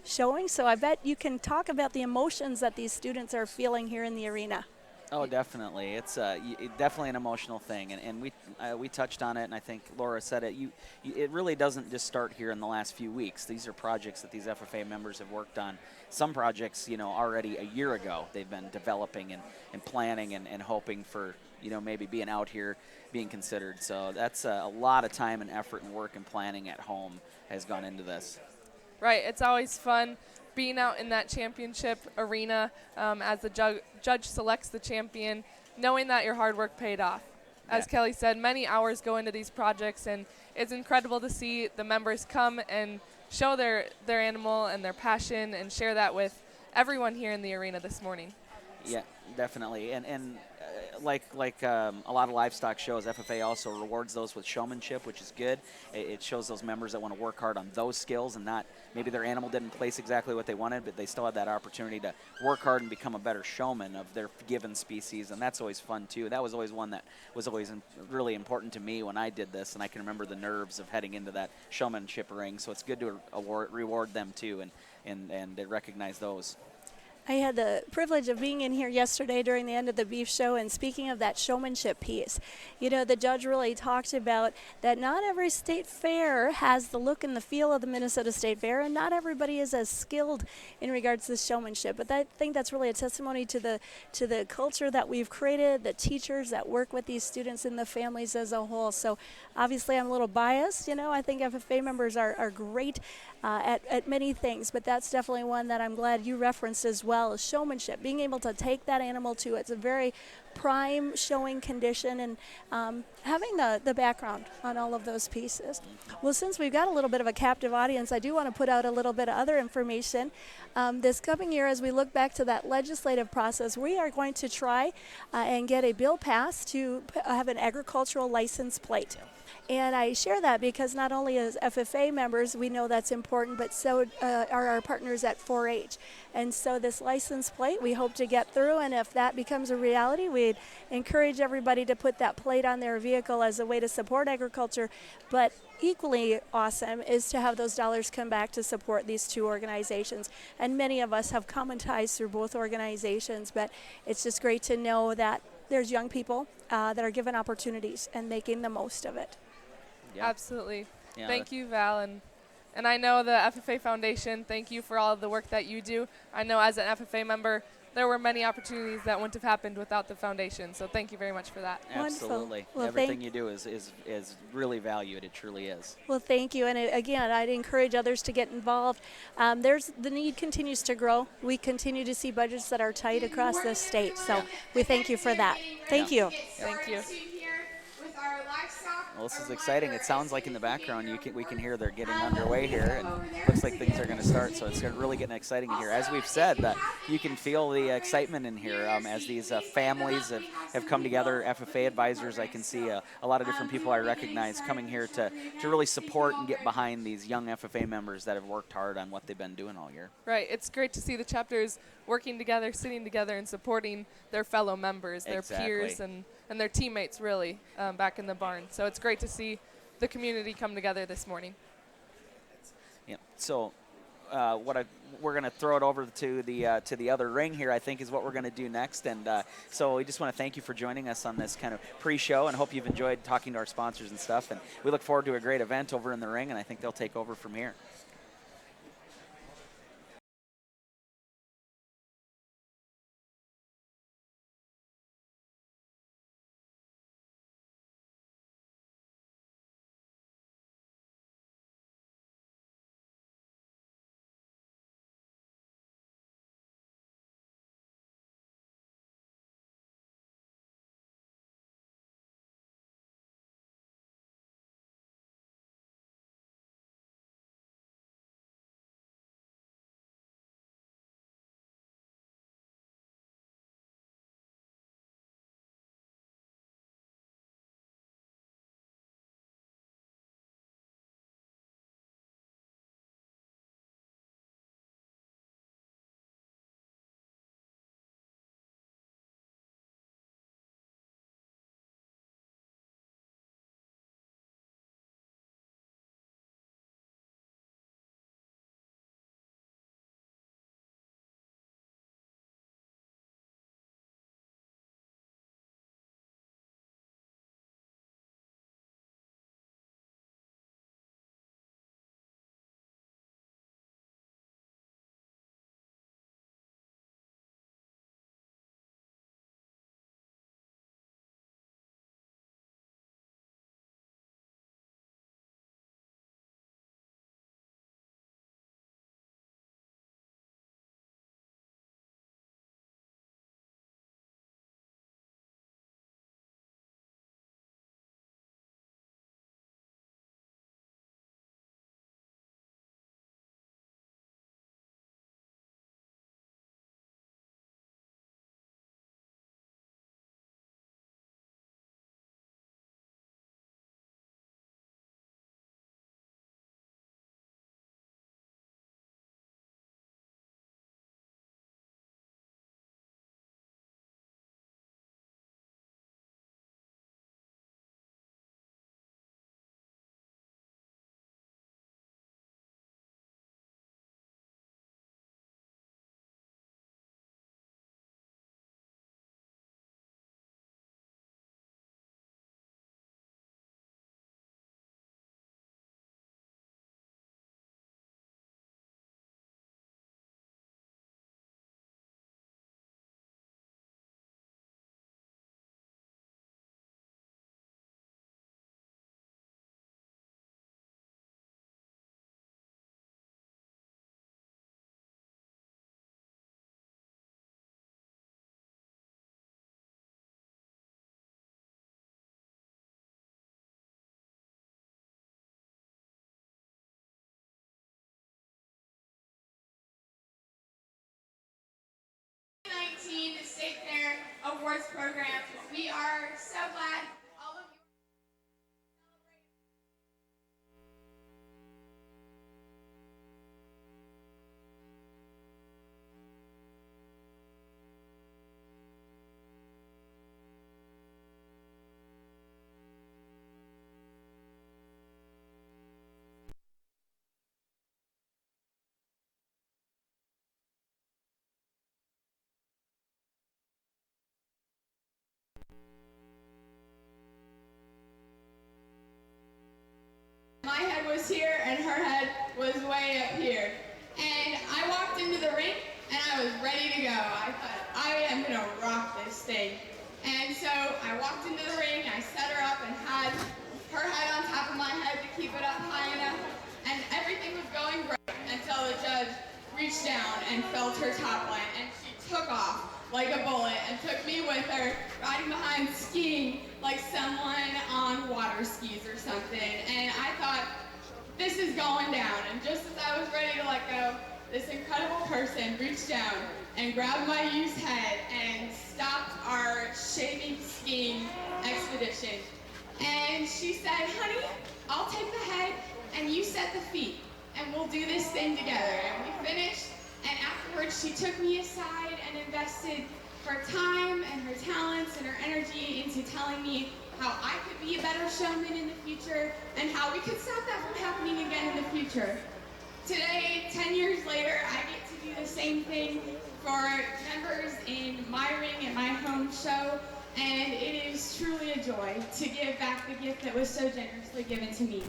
showing, so I bet you can talk about the emotions that these students are feeling here in the arena. Oh, definitely. It's definitely an emotional thing, and we touched on it, and I think Laura said it. It really doesn't just start here in the last few weeks. These are projects that these FFA members have worked on. Some projects, already a year ago, they've been developing and planning and hoping for, maybe being out here, being considered. So that's a lot of time and effort and work and planning at home has gone into this. Right. It's always fun being out in that championship arena as the judge selects the champion, knowing that your hard work paid off. As Kelly said, many hours go into these projects, and it's incredible to see the members come and show their animal and their passion and share that with everyone here in the arena this morning. Yeah, definitely. And like a lot of livestock shows, FFA also rewards those with showmanship, which is good. It shows those members that want to work hard on those skills and not maybe their animal didn't place exactly what they wanted, but they still had that opportunity to work hard and become a better showman of their given species, and that's always fun too. That was always one that was always really important to me when I did this, and I can remember the nerves of heading into that showmanship ring, so it's good to reward them too and recognize those. I had the privilege of being in here yesterday during the end of the beef show, and speaking of that showmanship piece, the judge really talked about that not every state fair has the look and the feel of the Minnesota State Fair, and not everybody is as skilled in regards to showmanship. But I think that's really a testimony to the culture that we've created, the teachers that work with these students and the families as a whole. So obviously I'm a little biased. I think FFA members are great at many things, but that's definitely one that I'm glad you referenced as well, is showmanship, being able to take that animal to its a very prime showing condition, and having the background on all of those pieces. Well, since we've got a little bit of a captive audience, I do want to put out a little bit of other information. This coming year, as we look back to that legislative process, we are going to try and get a bill passed to have an agricultural license plate. And I share that because not only as FFA members, we know that's important, but so are our partners at 4-H. And so this license plate we hope to get through, and if that becomes a reality, we'd encourage everybody to put that plate on their vehicle as a way to support agriculture. But equally awesome is to have those dollars come back to support these two organizations. And many of us have common ties through both organizations, but it's just great to know that there's young people that are given opportunities and making the most of it. Yeah. Absolutely. Yeah. Thank you, Val. And I know the FFA Foundation, thank you for all of the work that you do. I know as an FFA member, there were many opportunities that wouldn't have happened without the foundation. So thank you very much for that. Absolutely. Well, everything you do is really valued. It truly is. Well, thank you. And again, I'd encourage others to get involved. The need continues to grow. We continue to see budgets that are tight across the state. So we thank you for that. Thank you. Thank you. Well, this is exciting. It sounds like in the background we can hear they're getting underway here, and looks like things are going to start. So it's really getting exciting in here. As we've said, you can feel the excitement in here as these families have come together. FFA advisors, I can see a lot of different people I recognize coming here to really support and get behind these young FFA members that have worked hard on what they've been doing all year. Right. It's great to see the chapters working together, sitting together, and supporting their fellow members, their peers, and their teammates, really, back in the barn. So it's great to see the community come together this morning. Yeah. So we're going to throw it over to the other ring here, I think, is what we're going to do next. And so we just want to thank you for joining us on this kind of pre-show, and hope you've enjoyed talking to our sponsors and stuff. And we look forward to a great event over in the ring, and I think they'll take over from here. awards program. We are so glad all of you. My head was here and her head was way up here. And I walked into the ring and I was ready to go. I thought, I am gonna rock this thing. And so I walked into the ring, I set her up and had her head on top of my head to keep it up high enough. And everything was going great until the judge reached down and felt her top line and she took off like a bullet and took me with her, riding behind skiing like someone on water skis or something. And I thought, this is going down. And just as I was ready to let go, this incredible person reached down and grabbed my youth's head and stopped our shaving skiing expedition. And she said, honey, I'll take the head and you set the feet and we'll do this thing together. And we finished. And afterwards, she took me aside and invested her time and her talents and her energy into telling me how I could be a better showman in the future and how we could stop that from happening again in the future. Today, 10 years later, I get to do the same thing for members in my ring at my home show, and it is truly a joy to give back the gift that was so generously given to me.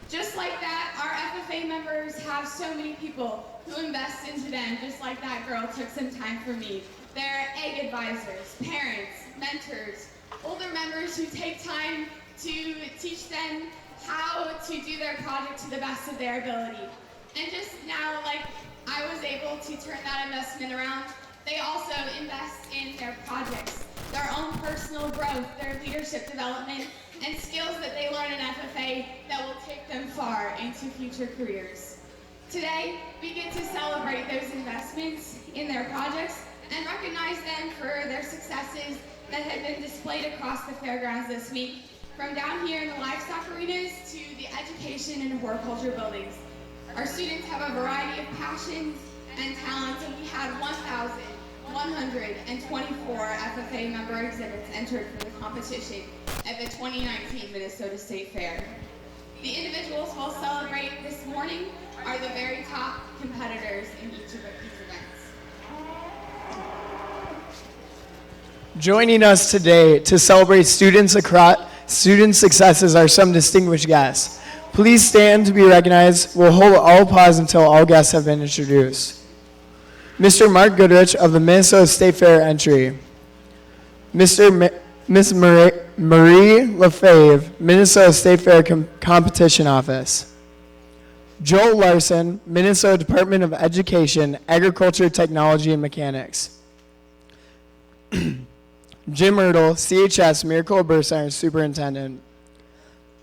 Just like that, our FFA members have so many people who invest into them, just like that girl took some time for me. They're egg advisors, parents, mentors, older members who take time to teach them how to do their project to the best of their ability. And just now, like I was able to turn that investment around, they also invest in their projects, their own personal growth, their leadership development, and skills that they learn in FFA that will take them far into future careers. Today, we get to celebrate those investments in their projects and recognize them for their successes that have been displayed across the fairgrounds this week, from down here in the livestock arenas to the education and horticulture buildings. Our students have a variety of passions and talents, and we had 1,124 FFA member exhibits entered for the competition at the 2019 Minnesota State Fair. The individuals we'll celebrate this morning are the very top competitors in each of these events. Joining us today to celebrate student successes are some distinguished guests. Please stand to be recognized. We'll hold all pause until all guests have been introduced. Mr. Mark Goodrich of the Minnesota State Fair entry. Miss Marie Lefebvre, Minnesota State Fair Competition Office. Joel Larson, Minnesota Department of Education, Agriculture, Technology, and Mechanics. Jim Ertl, CHS Miracle of Birth Center Superintendent.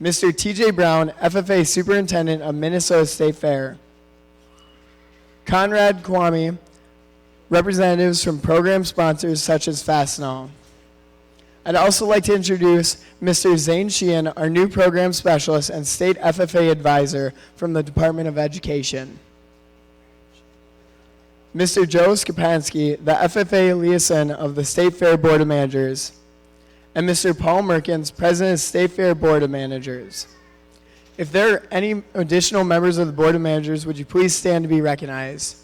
Mr. TJ Brown, FFA Superintendent of Minnesota State Fair. Conrad Kwame, representatives from program sponsors such as Fastenal. I'd also like to introduce Mr. Zane Sheehan, our new program specialist and state FFA advisor from the Department of Education. Mr. Joe Skapansky, the FFA liaison of the State Fair Board of Managers. And Mr. Paul Merkins, President of State Fair Board of Managers. If there are any additional members of the Board of Managers, would you please stand to be recognized?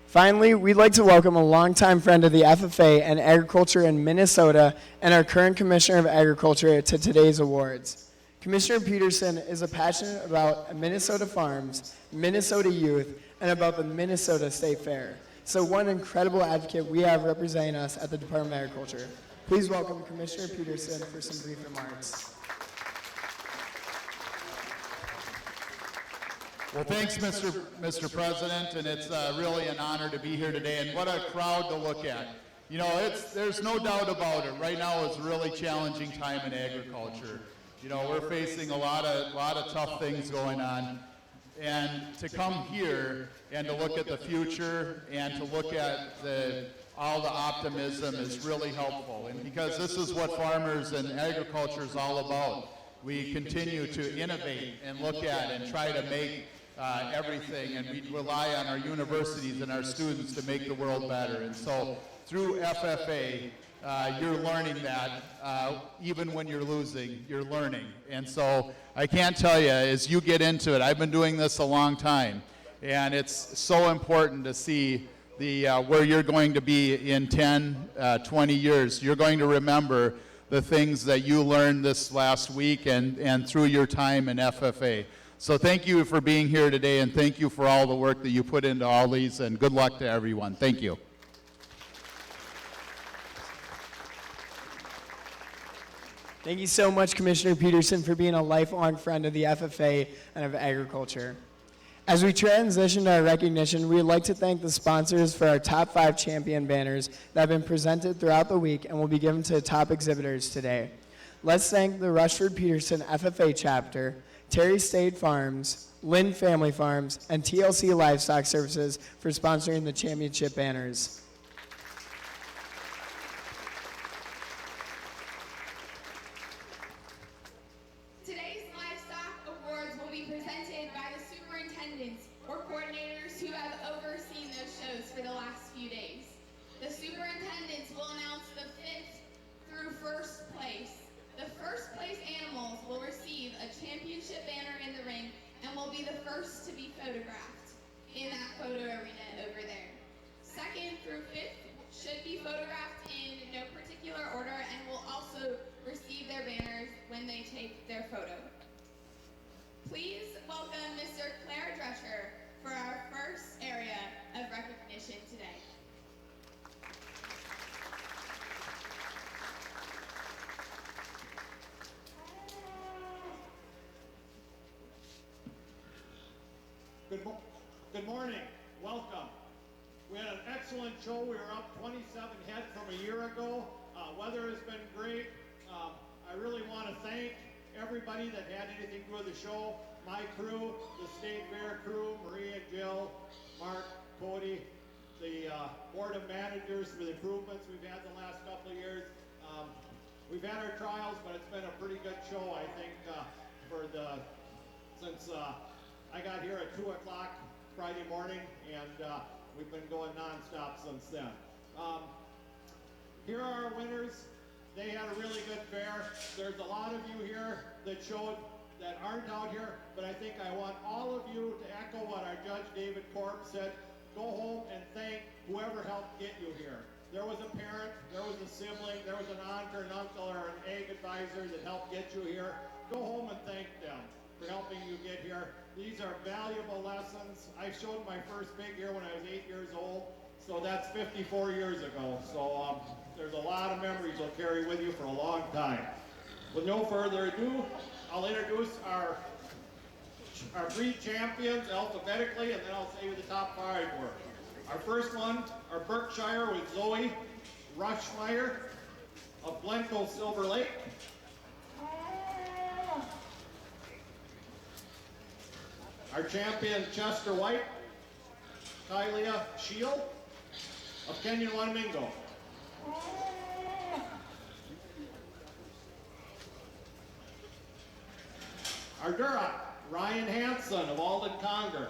Finally, we'd like to welcome a longtime friend of the FFA and agriculture in Minnesota and our current Commissioner of Agriculture to today's awards. Commissioner Peterson is passionate about Minnesota farms, Minnesota youth, and about the Minnesota State Fair. So what an incredible advocate we have representing us at the Department of Agriculture. Please welcome Commissioner Peterson for some brief remarks. Well, thanks, Mr. President, and it's really an honor to be here today, and what a crowd to look at. You know, there's no doubt about it. Right now is a really challenging time in agriculture. You know, we're facing a lot of tough things going on. And to come here and to look at the future and to look at all the optimism is really helpful. And because this is what farmers and agriculture is all about. We continue to innovate and look at and try to make everything, and we rely on our universities and our students to make the world better. And so through FFA, you're learning that even when you're losing, you're learning. And so I can't tell you, as you get into it, I've been doing this a long time, and it's so important to see where you're going to be in 10, 20 years. You're going to remember the things that you learned this last week and through your time in FFA. So thank you for being here today, and thank you for all the work that you put into all these, and good luck to everyone. Thank you. Thank you so much, Commissioner Peterson, for being a lifelong friend of the FFA and of agriculture. As we transition to our recognition, we would like to thank the sponsors for our top 5 champion banners that have been presented throughout the week and will be given to top exhibitors today. Let's thank the Rushford Peterson FFA chapter, Terry State Farms, Lynn Family Farms, and TLC Livestock Services for sponsoring the championship banners. Today's Livestock Awards will be presented by the superintendents or coordinators who have overseen those shows for the last few days. The superintendents will announce the 5th through 1st place. The 1st place animals will receive a championship banner in the ring and will be the first to be photographed in that photo arena over there. 2nd through 5th should be photographed in no particular order and will also receive their banners when they take their photo. Please welcome Mr. Claire Drescher for our first area of recognition today. Good morning. Welcome. We had an excellent show. We were up 27 head from a year ago. Weather has been great. I really want to thank everybody that had anything to do with the show. My crew, the State Fair crew, Maria, Jill, Mark, Cody, the Board of Managers for the improvements we've had the last couple of years. We've had our trials, but it's been a pretty good show, I think, since I got here at 2 o'clock Friday morning, and we've been going nonstop since then. Here are our winners. They had a really good fair. There's a lot of you here that showed that aren't out here, but I think I want all of you to echo what our Judge David Korb said. Go home and thank whoever helped get you here. There was a parent, there was a sibling, there was an aunt or an uncle or an ag advisor that helped get you here. Go home and thank them for helping you get here. These are valuable lessons. I showed my first pig here when I was 8 years old, so that's 54 years ago. So there's a lot of memories you'll carry with you for a long time. With no further ado, I'll introduce our breed champions alphabetically, and then I'll say who the top 5 were. Our first one, our Berkshire with Zoe Rushmeyer of Glencoe Silver Lake. Our champion, Chester White, Kylia Shield of Kenyon Wanamingo. Our Duroc, Ryan Hansen of Alden Conger.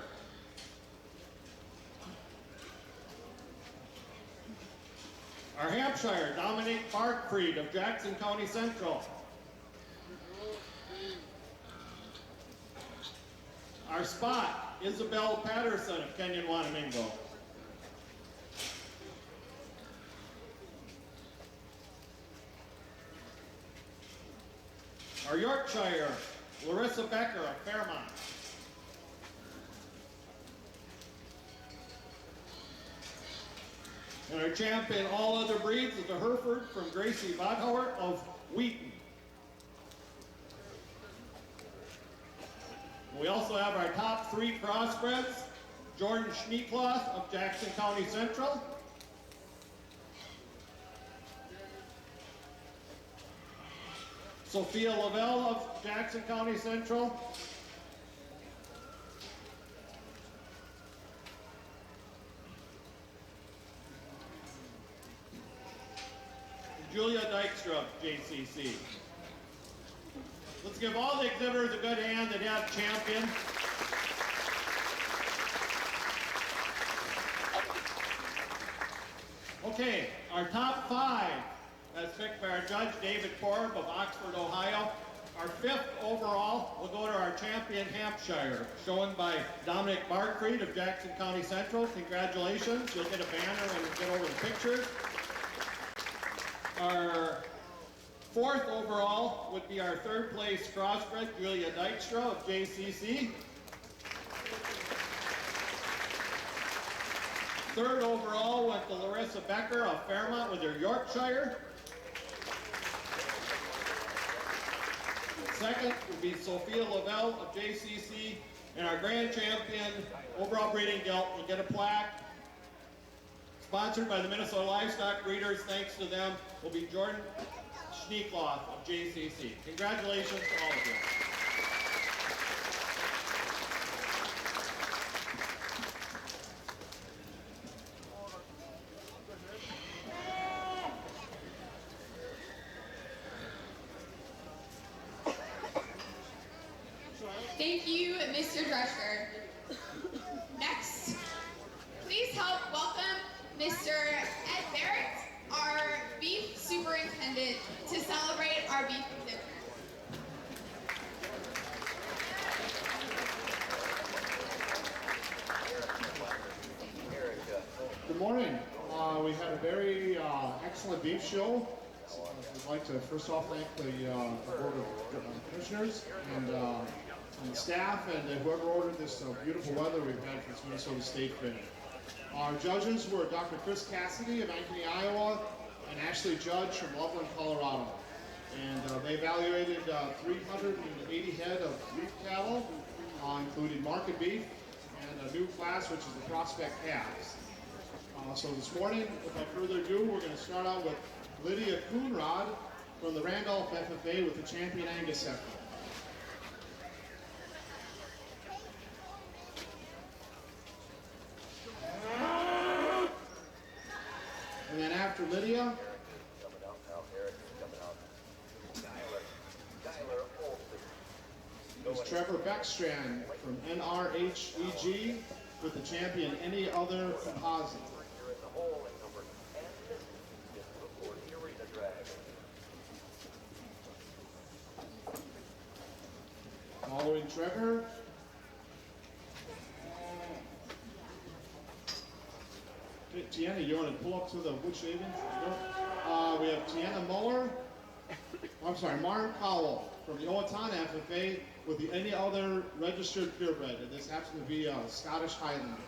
Our Hampshire, Dominique Barkfried of Jackson County Central. Our Spot, Isabel Patterson of Kenyon Wanamingo. Our Yorkshire, Larissa Becker of Fairmont. And our champion all other breeds is the Hereford from Gracie Bodhauer of Wheaton. We also have our top 3 crossbreds, Jordan Schneekloth of Jackson County Central. Sophia Lavelle of Jackson County Central. Julia Dykstra of JCC. Let's give all the exhibitors a good hand that have champion. Okay, our top 5, as picked by our judge, David Korb of Oxford, Ohio. Our 5th overall will go to our champion, Hampshire, shown by Dominic Barkfried of Jackson County Central. Congratulations, you'll get a banner when we get over the pictures. Our 4th overall would be our 3rd place crossbred, Julia Dykstra of JCC. 3rd overall went to Larissa Becker of Fairmont with her Yorkshire. 2nd would be Sophia Lavelle of JCC. And our grand champion, overall breeding gelt, will get a plaque. Sponsored by the Minnesota Livestock Breeders, thanks to them, will be Jordan Schneekloth of JCC. Congratulations to all of you. Thank you, Mr. Drescher. Next, please help welcome Mr. Ed Barrett, our beef superintendent, to celebrate our beef exhibit. Good morning. We had a very excellent beef show. I'd like to first off thank the Board of Commissioners and the staff and whoever ordered this beautiful weather we've had for this Minnesota State Fair. Our judges were Dr. Chris Cassidy of Ankeny, Iowa, and Ashley Judge from Loveland, Colorado. And they evaluated 380 head of beef cattle, including market beef, and a new class, which is the prospect calves. So this morning, without further ado, we're going to start out with Lydia Coonrod from the Randolph FFA with the champion Angus heifer. And then after Lydia, is Trevor Beckstrand from NRHEG with the champion Any Other Composite. Following Trevor, okay, Tiana, you want to pull up to the wood shavings? We have Tiana Muller, Martin Cowell from the Owatonna FFA with the Any Other Registered Purebred, and this happens to be a Scottish Highlander.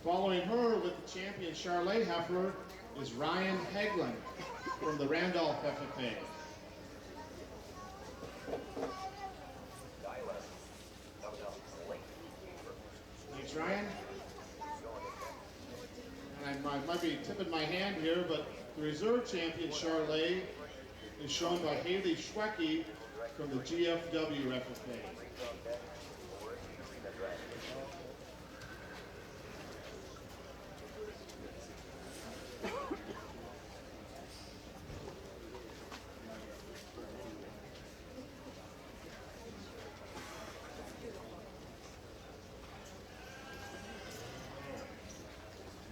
Following her with the champion Charlet heifer is Ryan Haglund from the Randolph FFA. Thanks, Ryan. And I might be tipping my hand here, but the reserve champion Charlet is shown by Haley Schwecke from the GFW FFA.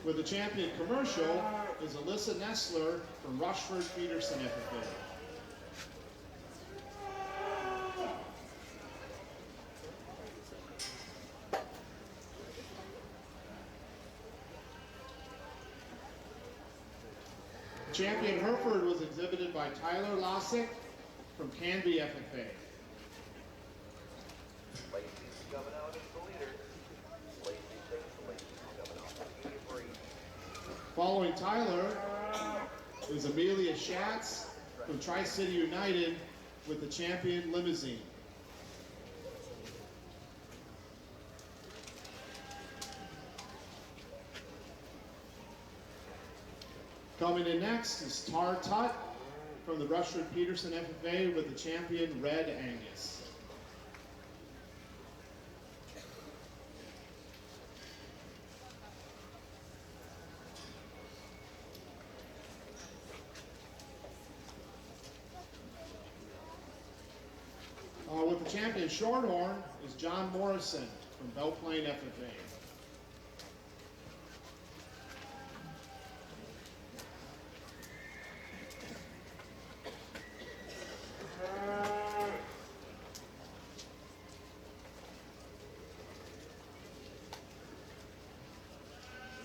With the champion commercial is Alyssa Nestler from Rushford Peterson FFA. Champion Hereford was exhibited by Tyler Lossick from Canby FFA. Following Tyler is Amelia Schatz from Tri-City United with the champion Limousine. Coming in next is Tar Tut from the Rushford Peterson FFA with the champion Red Angus. With the champion Shorthorn is John Morrison from Belle Plaine FFA.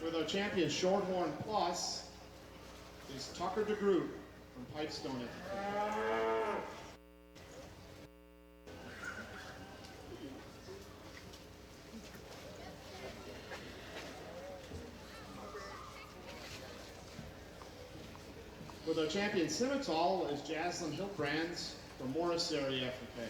With our champion Shorthorn Plus is Tucker DeGroot from Pipestone FFA. With our champion Scimital is Jaslyn Hiltbrands from Morris Area FFA.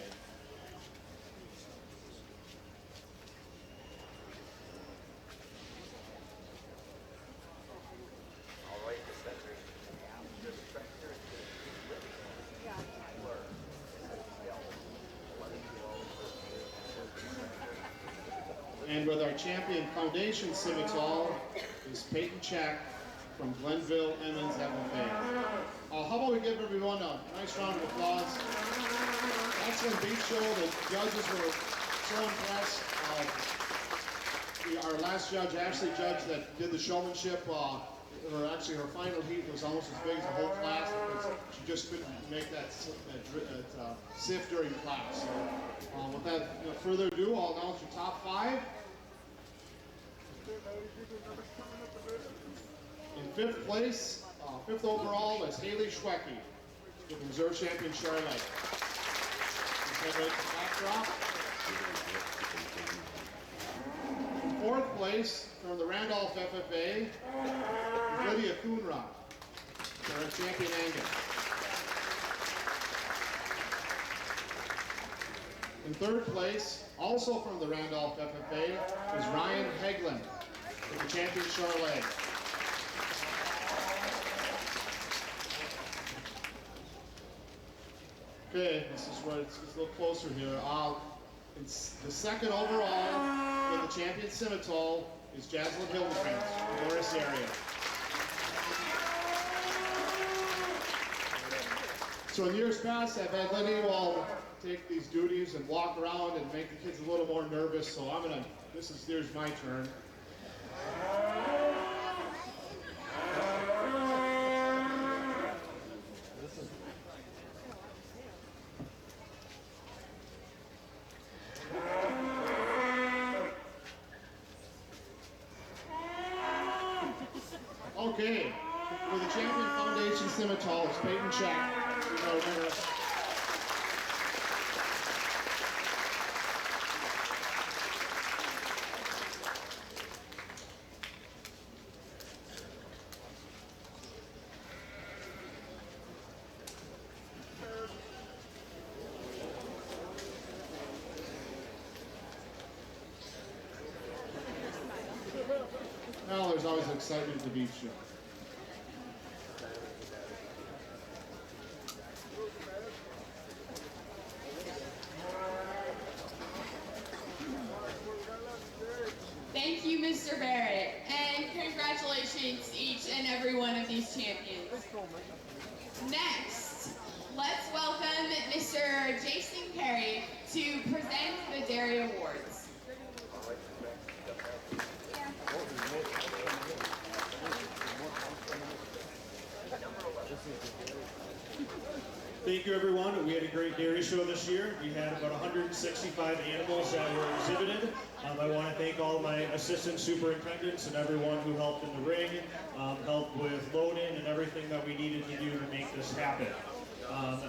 And with our champion Foundation Scimital is Peyton Check from Glenville Emmons FFA. How about we give everyone a nice round of applause. Excellent beat show. The judges were so impressed. Our last judge, Ashley Judge, that did the showmanship, her final heat was almost as big as the whole class because she just couldn't make that sift during class. So, without further ado, I'll announce your top 5. In 5th place, 5th overall is Haley Schwecke with Reserve Champion Charlotte. Backdrop. In 4th place from the Randolph FFA is Lydia Coonrod, our champion Angus. In 3rd place, also from the Randolph FFA, is Ryan Hegland with the champion Charlotte. Okay, this is where it's a little closer here. It's the 2nd overall with the champion Scimital is Jaslyn Hildebrand from Morris Area. So in years past, I've had Lenny Wall take these duties and walk around and make the kids a little more nervous. So here's my turn. Okay, with the champion Foundation Scimital, it's Peyton Check. Well, there's always excitement at the beach show. Thank you, Mr. Barrett, and congratulations to each and every one of these champions. Next, let's welcome Mr. Jason Perry to present the Dairy Awards. Thank you, everyone. We had a great dairy show this year. We had about 165 animals that were exhibited. I want to thank all of my assistant superintendents and everyone who helped in the ring, helped with load-in and everything that we needed to do to make this happen.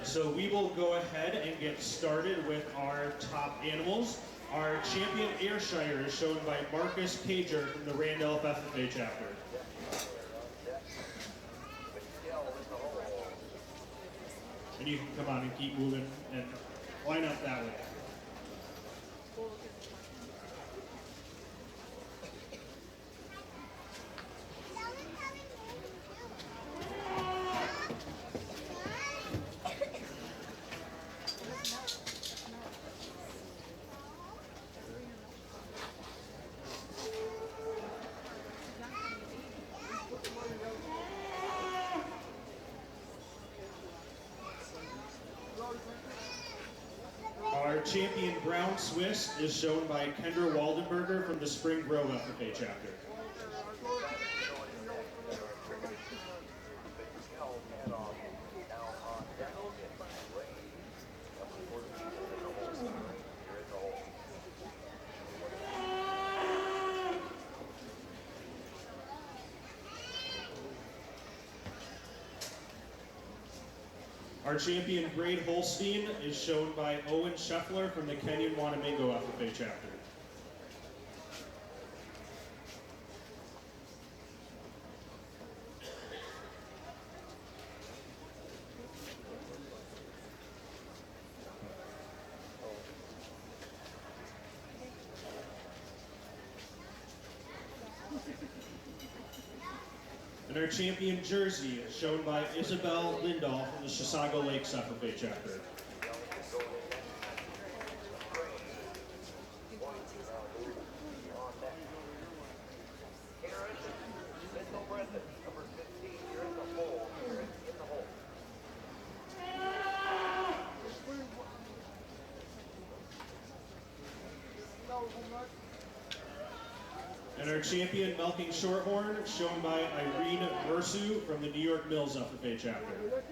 So we will go ahead and get started with our top animals. Our champion Ayrshire is shown by Marcus Pager from the Randolph FFA chapter. And you can come on and keep moving and line up that way. champion Brown Swiss is shown by Kendra Waldenberger from the Spring Grove FFA chapter. Our champion Great Holstein is shown by Owen Scheffler from the Kenyon Wanamingo FFA chapter. And our champion jersey is shown by Isabel Lindahl from the Chisago Lakes FFA chapter. And our champion milking shorthorn, shown by Irene Versu from the New York Mills FFA chapter.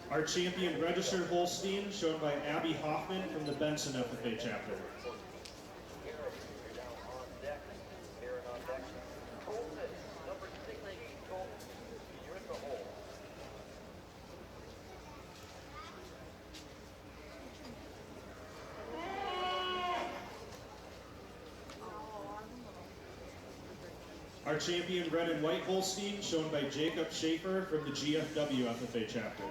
Our champion registered Holstein, shown by Abby Hoffman from the Benson FFA chapter. Our champion red and white Holstein, shown by Jacob Schaefer from the GFW FFA chapter.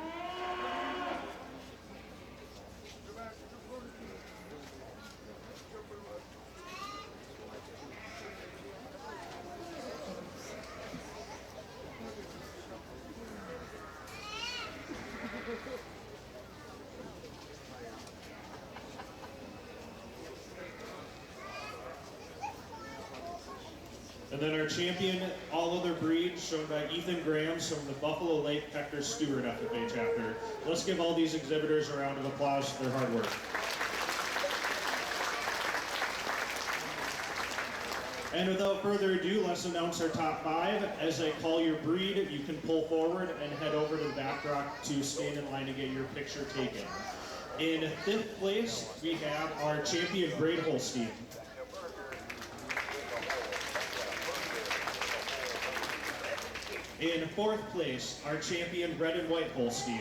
And then our champion, all other breeds, shown by Ethan Grahams from the Buffalo Lake Hector Stewart FFA chapter. Let's give all these exhibitors a round of applause for their hard work. And without further ado, let's announce our top 5. As I call your breed, you can pull forward and head over to the back rock to stand in line to get your picture taken. In 5th place, we have our champion Great Holstein. In 4th place, our champion red and white Holstein.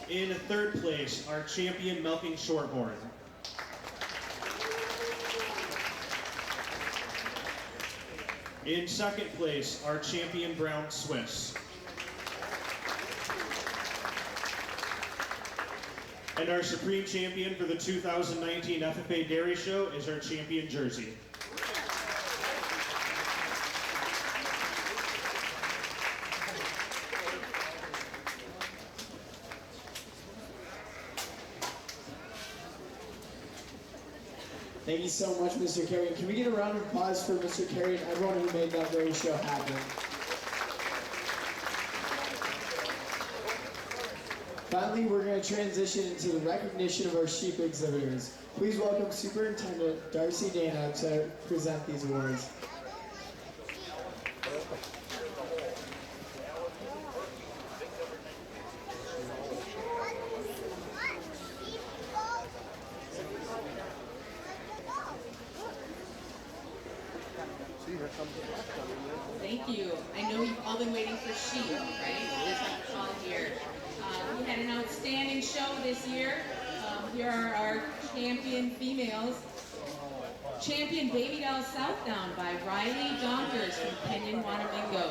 In 3rd place, our champion milking shorthorn. In 2nd place, our champion brown Swiss. And our supreme champion for the 2019 FFA Dairy Show is our champion jersey. Thank you so much, Mr. Carey. Can we get a round of applause for Mr. Carey and everyone who made that very show happen? Finally, we're going to transition into the recognition of our sheep exhibitors. Please welcome Superintendent Darcy Dana to present these awards. Thank you. I know you've all been waiting for sheep, right? That's what it's called here. We had an outstanding show this year. Here are our champion females. Champion Baby Doll Southdown by Riley Donkers from Kenyon Wanamingo.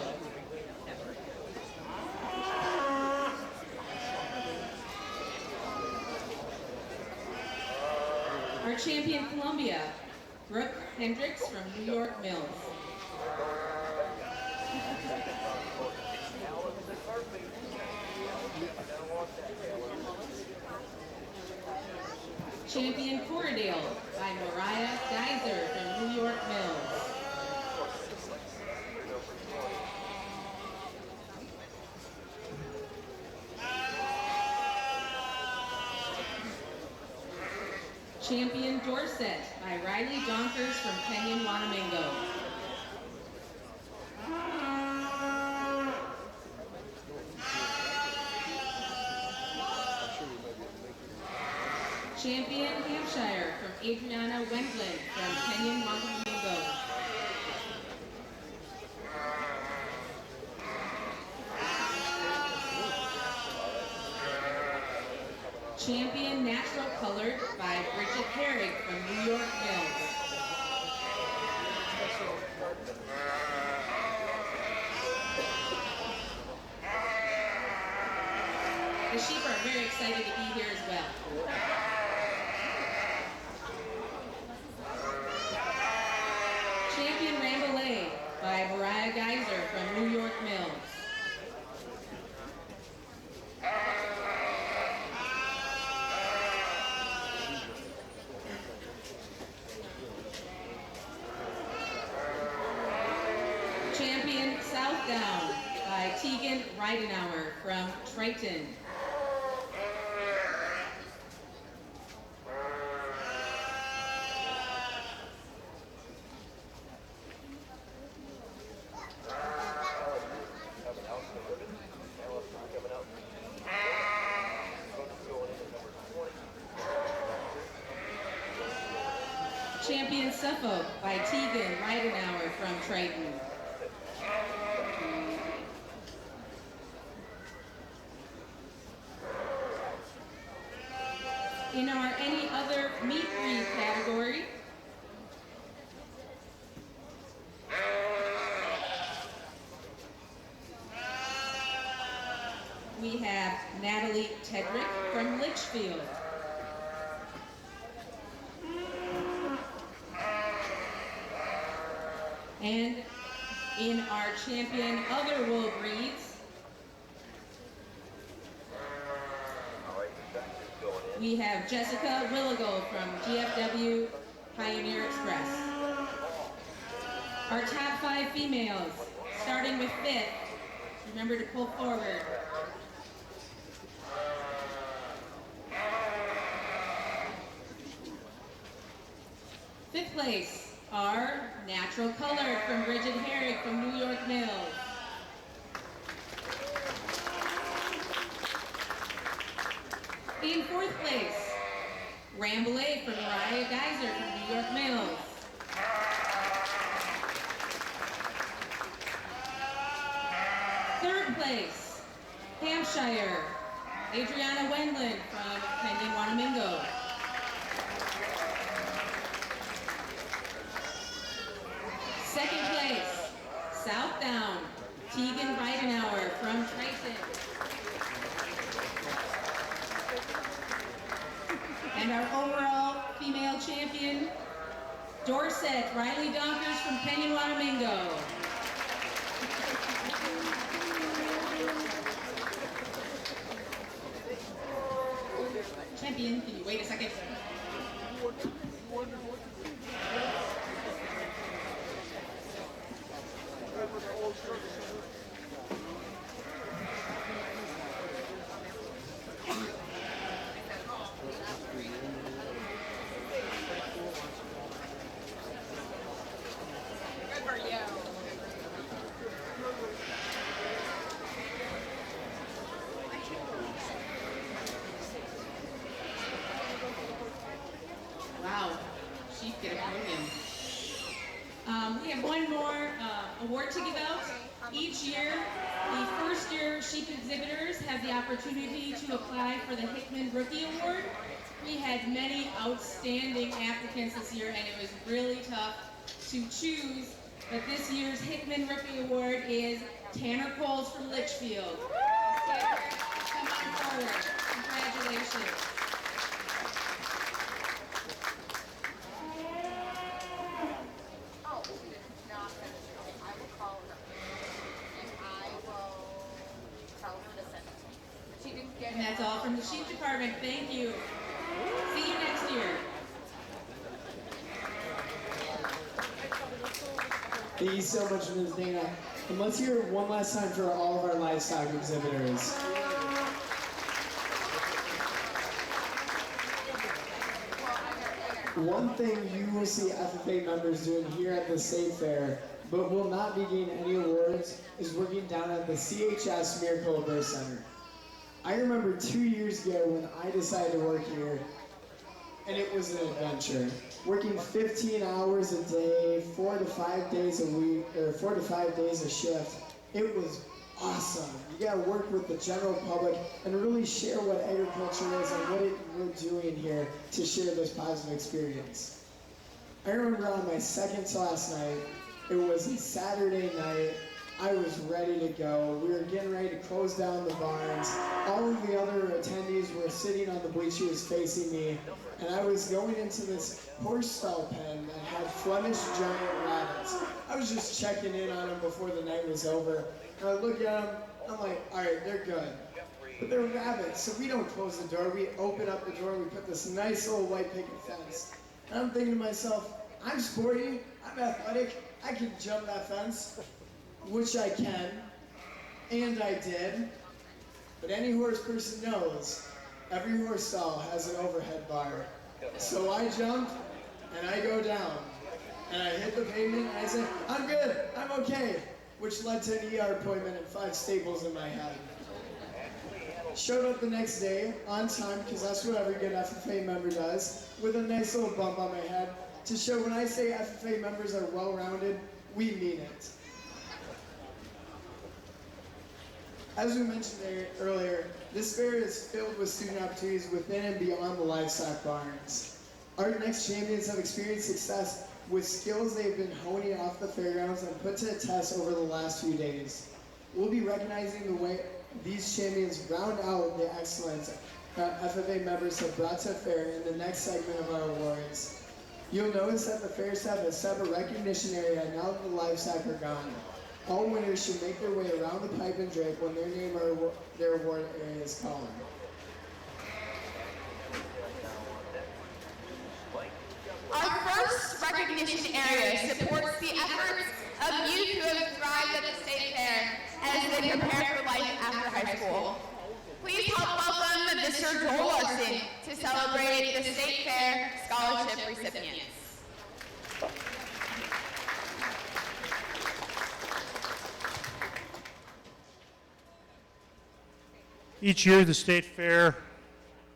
Our champion Columbia, Brooke Hendricks from New York Mills. Champion Corridale by Mariah Geyser from New York Mills. Champion Dorset by Riley Donkers from Kenyon Wanamingo. Champion Hampshire from Adriana Wendland from Kenyon Wanamingo. Champion Natural Colored by Bridget Herrig from New York Mills. The sheep are very excited to be here as well. Champion Rambouillet by Mariah Geyser from New York Mills. Champion Southdown by Tegan Reidenauer from Triton. Champion Suffolk by Tegan Reidenauer from Triton. In our any other meat breed category, we have Natalie Tedrick from Litchfield. And in our champion other wool breeds, we have Jessica Willigo from GFW Pioneer Express. Our top 5 females, starting with 5th, remember to pull forward. Fifth place are Natural Color from Bridget Herrig from New York Mills. In 4th place, Rambouillet from Mariah Geyser from New York Mills. Third place, Hampshire, Adriana Wendland from Kenyon Wanamingo. Second place, Southdown, Tegan Reidenauer from Triton. And our overall female champion, Dorset, Riley Donkers from Kenyon Wanamingo. Champion, can you wait a second? Wow, sheep get a podium. We have one more award to give out. Each year, the first-year sheep exhibitors have the opportunity to apply for the Hickman Rookie Award. We had many outstanding applicants this year, and it was really tough to choose. But this year's Hickman Rookie Award is Tanner Coles from Litchfield. Tanner, come on forward. Congratulations. And that's all from the sheep department. Thank you. See you next year. Thank you so much, Ms. Dana. And let's hear it one last time for all of our livestock exhibitors. One thing you will see FFA members doing here at the State Fair, but will not be getting any awards, is working down at the CHS Miracle of Birth Center. I remember 2 years ago when I decided to work here, and it was an adventure. Working 15 hours a day, 4 to 5 days a week, or 4 to 5 days a shift, it was awesome. You gotta work with the general public and really share what agriculture is and what we're doing here to share this positive experience. I remember on my second to last night, it was a Saturday night, I was ready to go. We were getting ready to close down the barns. All of the other attendees were sitting on the bleachers facing me, and I was going into this horse stall pen that had Flemish giant rabbits. I was just checking in on them before the night was over. And I look at them, I'm like, all right, they're good. But they're rabbits, so we don't close the door. We open up the door, we put this nice little white picket fence. And I'm thinking to myself, I'm sporty, I'm athletic, I can jump that fence, which I can, and I did. But any horse person knows, every horse stall has an overhead bar. So I jump, and I go down, and I hit the pavement, and I say, I'm good, I'm okay, which led to an ER appointment and 5 staples in my head. Showed up the next day, on time, because that's what every good FFA member does, with a nice little bump on my head, to show when I say FFA members are well-rounded, we mean it. As we mentioned earlier, this fair is filled with student opportunities within and beyond the livestock barns. Our next champions have experienced success with skills they've been honing off the fairgrounds and put to the test over the last few days. We'll be recognizing the way these champions round out the excellence that FFA members have brought to the fair in the next segment of our awards. You'll notice that the fair staff has set up a recognition area now that the livestock are gone. All winners should make their way around the pipe and drape when their name or their award area is called. Our first recognition area supports the efforts of youth who have thrived at the State Fair as they prepare for life after high school. Please help welcome Mr. Joel Larson to celebrate the State Fair Scholarship recipients. Each year, the State Fair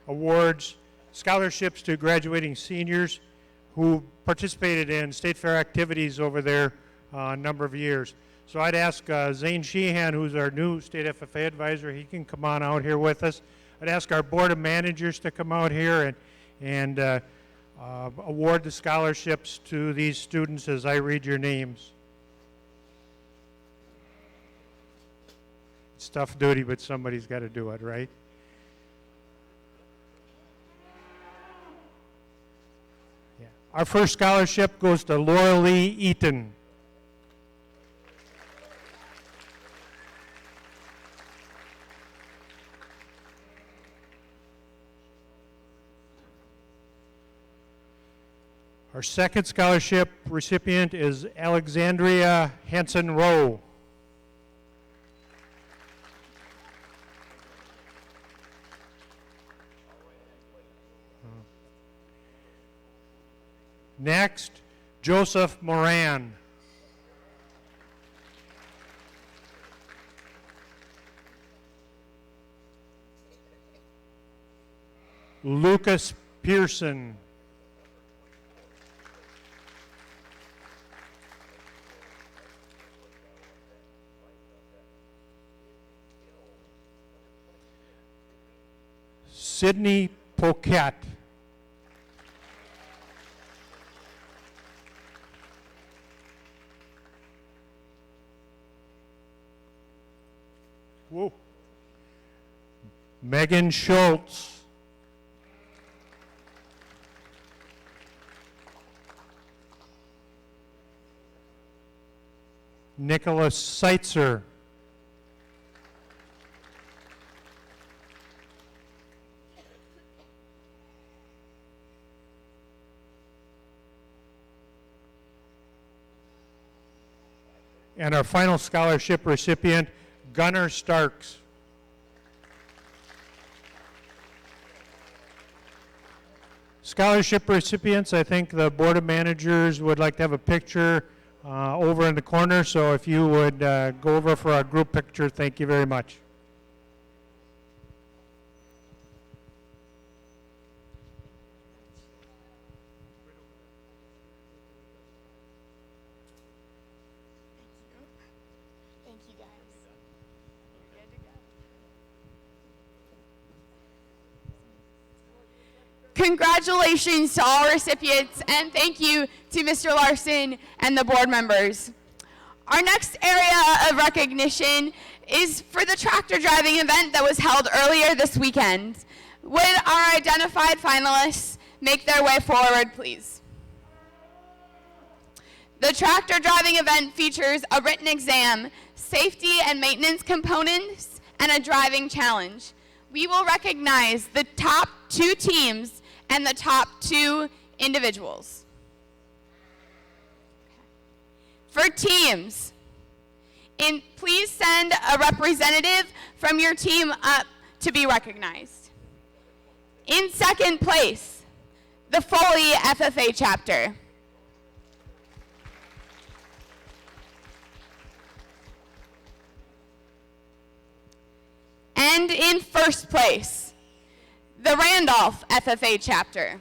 awards scholarships to graduating seniors who participated in State Fair activities over their number of years. So I'd ask Zane Sheehan, who's our new State FFA advisor, he can come on out here with us. I'd ask our Board of Managers to come out here and award the scholarships to these students as I read your names. It's tough duty, but somebody's got to do it, right? Yeah. Our first scholarship goes to Laura Lee Eaton. Our second scholarship recipient is Alexandria Hanson-Rowe. Next, Joseph Moran. Lucas Pearson. Sydney Poquette. Whoa. Megan Schultz. Nicholas Seitzer. And our final scholarship recipient, Gunnar Starks. Scholarship recipients, I think the Board of Managers would like to have a picture over in the corner, so if you would go over for a group picture, thank you very much. Thank you, guys. Congratulations to all recipients, and thank you to Mr. Larson and the board members. Our next area of recognition is for the tractor driving event that was held earlier this weekend. Would our identified finalists make their way forward, please? The tractor driving event features a written exam, safety and maintenance components, and a driving challenge. We will recognize the top 2 teams and the top 2 individuals. For teams, please send a representative from your team up to be recognized. In second place, the Foley FFA chapter. And in first place, the Randolph FFA chapter.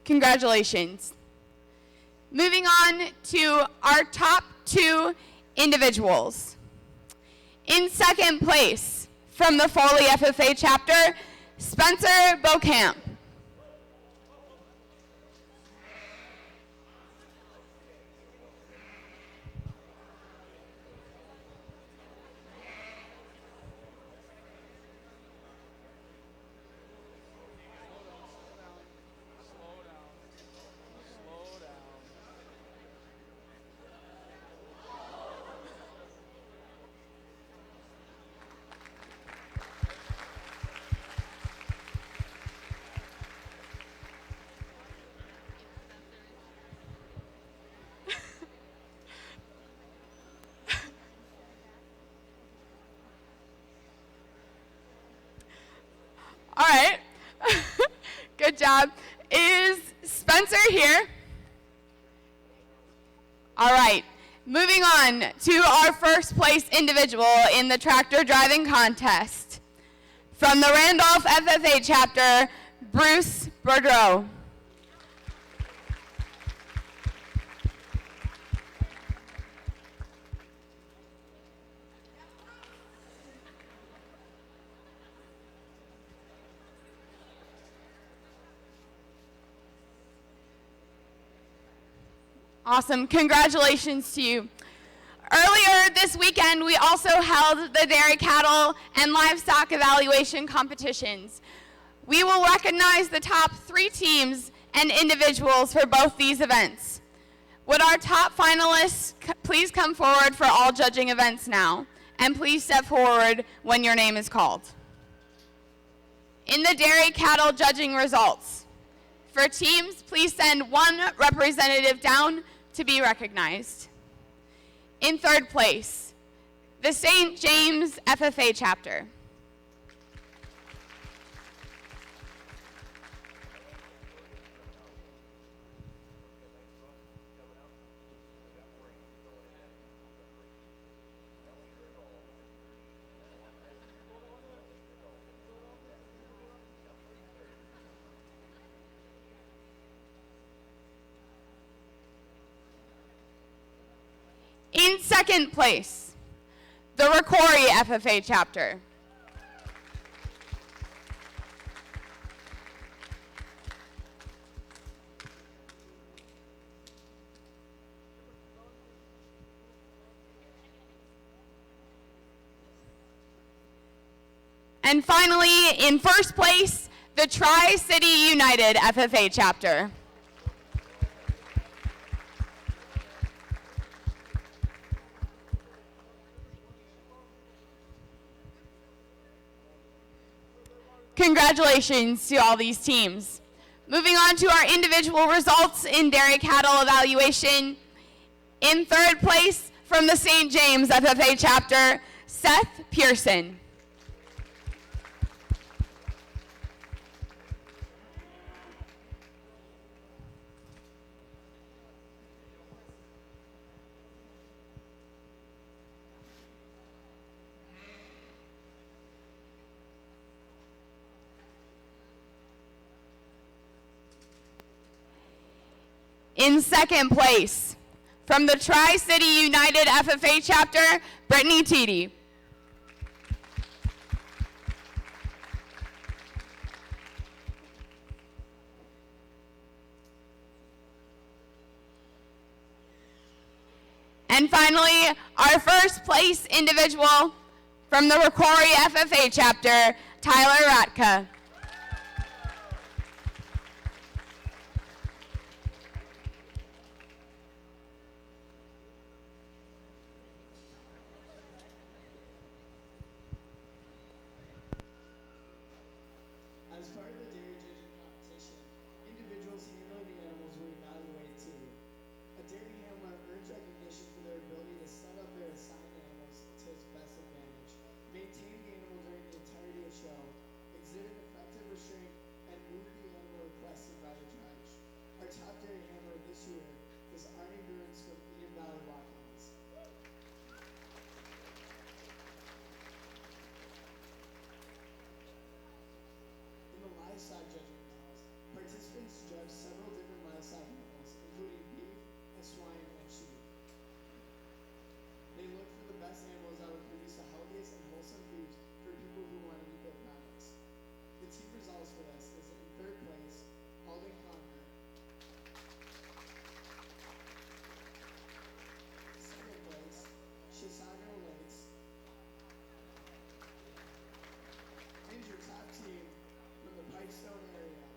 Congratulations. Moving on to our top 2 individuals. In second place, from the Foley FFA chapter, Spencer Beaucamp. All right, good job. Is Spencer here? All right, moving on to our first place individual in the tractor driving contest. From the Randolph FFA chapter, Bruce Boudreau. Awesome. Congratulations to you. Earlier this weekend, we also held the dairy, cattle, and livestock evaluation competitions. We will recognize the top 3 teams and individuals for both these events. Would our top finalists please come forward for all judging events now, and please step forward when your name is called. In the dairy cattle judging results, for teams, please send 1 representative down to be recognized. In third place, the St. James FFA chapter. In second place, the Rocori FFA chapter. And finally, in first place, the Tri-City United FFA chapter. Congratulations to all these teams. Moving on to our individual results in dairy cattle evaluation. In third place from the St. James FFA chapter, Seth Pearson. In second place, from the Tri-City United FFA chapter, Brittany Teedy. And finally, our first place individual from the Rocori FFA chapter, Tyler Ratka. As part of the dairy judging competition, individuals handling the animals were evaluated too. A dairy handler earns recognition for their ability to set up their assigned animals to its best advantage, maintain the animal during the entirety of show, exhibit effective restraint, and move the animal requested by the judge. Our top dairy handler this year is Arnie Burns from Eden Valley Walk-ins. In the livestock judging results, participants judged several different livestock animals, including beef and swine and sheep. They looked for the best animals that would produce the healthiest and wholesome foods for people who want to eat their products. The team results for this is in third place, Alden Conner. Second place, Chisago Lakes. And your top team from the Pipestone area.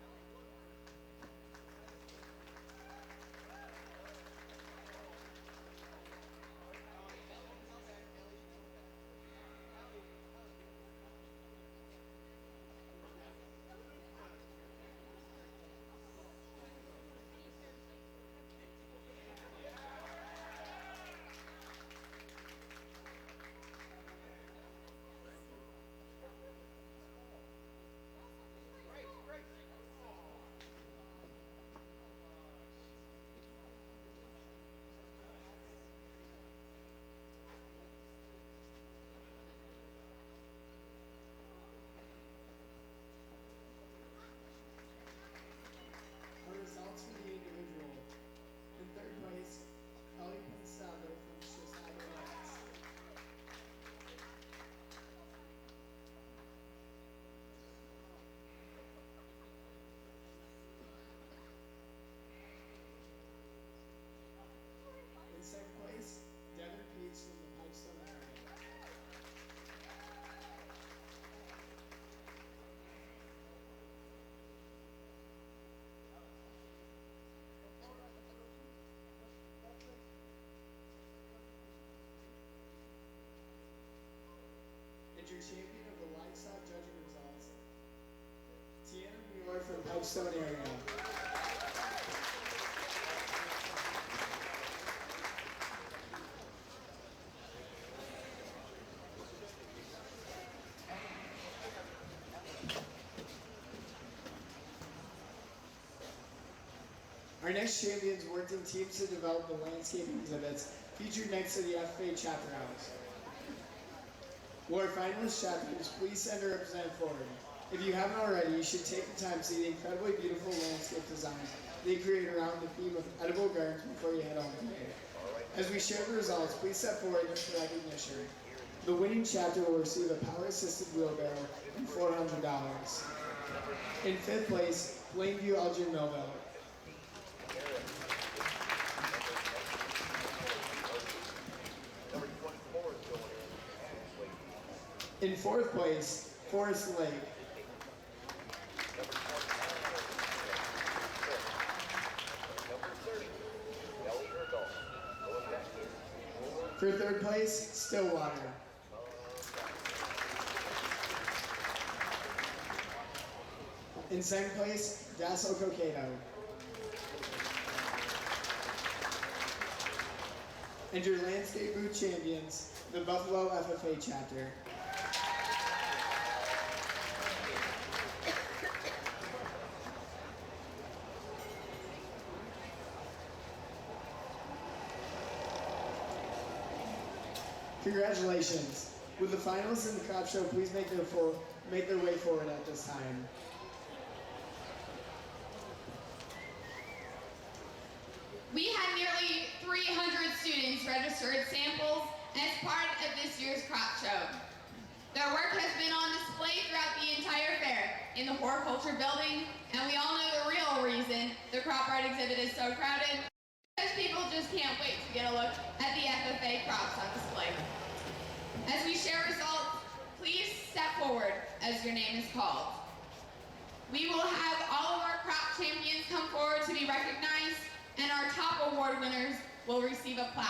Our results for the individual. In third place, Ellie Penstado from Chisago Lakes. In second place, Devin Peets from the Pipestone area. And your champion of the livestock judging results, Tiana Mueller from Pipestone area. Our next champions worked in teams to develop the landscaping exhibits featured next to the FFA chapter house. Will our finalist champions please send a representative forward? If you haven't already, you should take the time to see the incredibly beautiful landscape designs they create around the theme of edible gardens before you head home today. As we share the results, please step forward for recognition. The winning chapter will receive a power-assisted wheelbarrow and $400. In fifth place, Plainview Elgin Millville. In fourth place, Forest Lake. For third place, Stillwater. In second place, Dasso Coqueto. And your landscape boot champions, the Buffalo FFA chapter. Congratulations. Would the finalists in the crop show please make their way forward at this time? We had nearly 300 students register as samples as part of this year's crop show. Their work has been on display throughout the entire fair in the horticulture building, and we all know the real reason the crop art exhibit is so crowded, because people just can't wait to get a look at the FFA crops on display. As we share results, please step forward as your name is called. We will have all of our crop champions come forward to be recognized, and our top award winners will receive a plaque.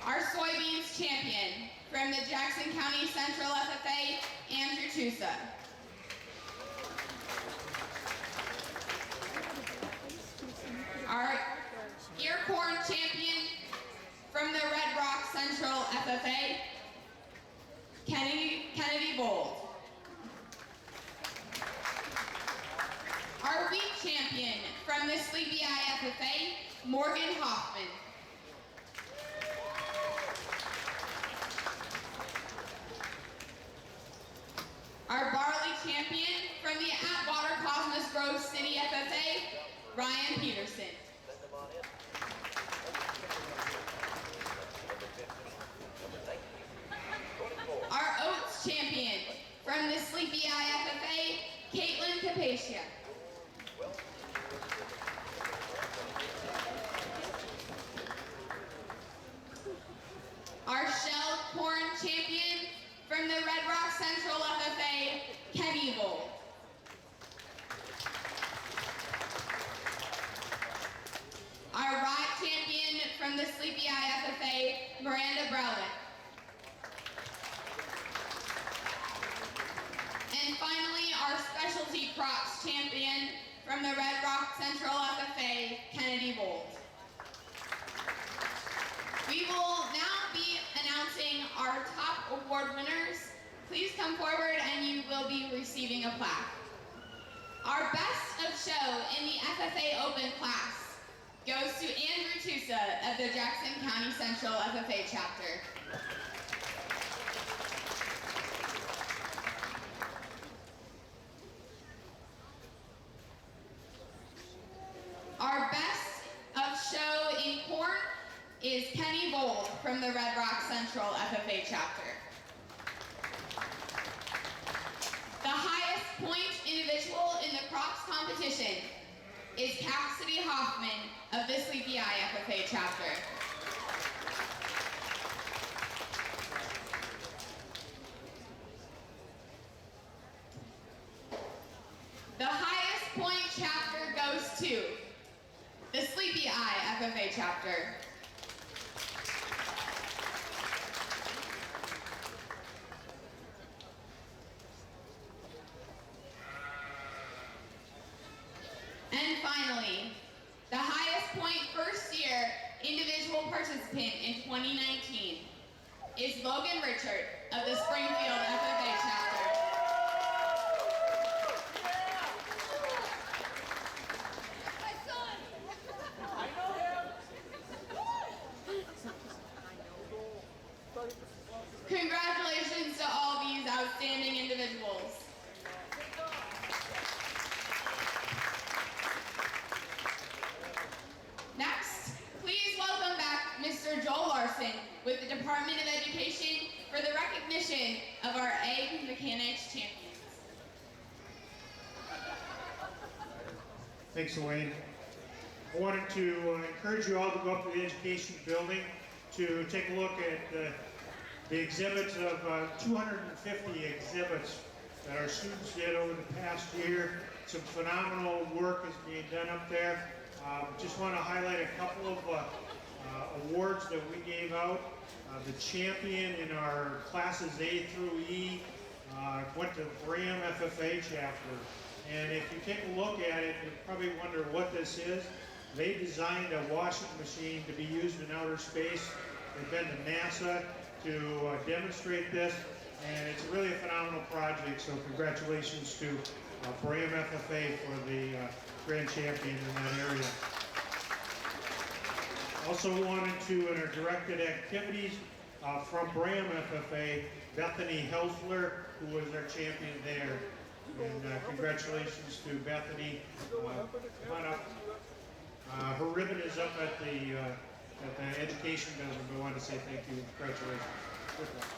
Our soybeans champion from the Jackson County Central FFA, Andrew Tusa. Our ear corn champion from the Red Rock Central FFA, Kennedy Bold. Our wheat champion from the Sleepy Eye FFA, Morgan Hoffman. Our barley champion from the Atwater Cosmos Grove City FFA, Ryan Peterson. Our oats champion from the Sleepy Eye FFA, Caitlin Capacia. Our shelled corn champion from the Red Rock Central FFA, Kenny Vold. Our rye champion from the Sleepy Eye FFA, Miranda Browden. And finally, our specialty crops champion from the Red Rock Central FFA, Kennedy Vold. We will now be announcing our top award winners. Please come forward and you will be receiving a plaque. Our best of show in the FFA Open class goes to Andrew Tusa of the Jackson County Central FFA chapter. Our best of show in corn is Kenny Vold from the Red Rock Central FFA chapter. The highest point individual in the crops competition is Cassidy Hoffman of the Sleepy Eye FFA chapter. The highest point chapter goes to the Sleepy Eye FFA chapter. And finally, the highest point first year individual participant in 2019 is Logan Richard of the Springfield FFA chapter. Congratulations to all these outstanding individuals. Next, please welcome back Mr. Joel Larson with the Department of Education for the recognition of our Ag Mechanics champions. Thanks, Elaine. I wanted to encourage you all to go up to the education building to take a look at the exhibits of 250 exhibits that our students did over the past year. Some phenomenal work is being done up there. Just want to highlight a couple of awards that we gave out. The champion in our classes A through E went to Graham FFA chapter. And if you take a look at it, you probably wonder what this is. They designed a washing machine to be used in outer space. They've been to NASA to demonstrate this, and it's really a phenomenal project. So congratulations to Bram FFA for the grand champion in that area. Also wanted to, in our directed activities, from Bram FFA, Bethany Helsler, who was our champion there. And congratulations to Bethany. Come on up. Her ribbon is up at the education building. We want to say thank you. Congratulations. Good luck.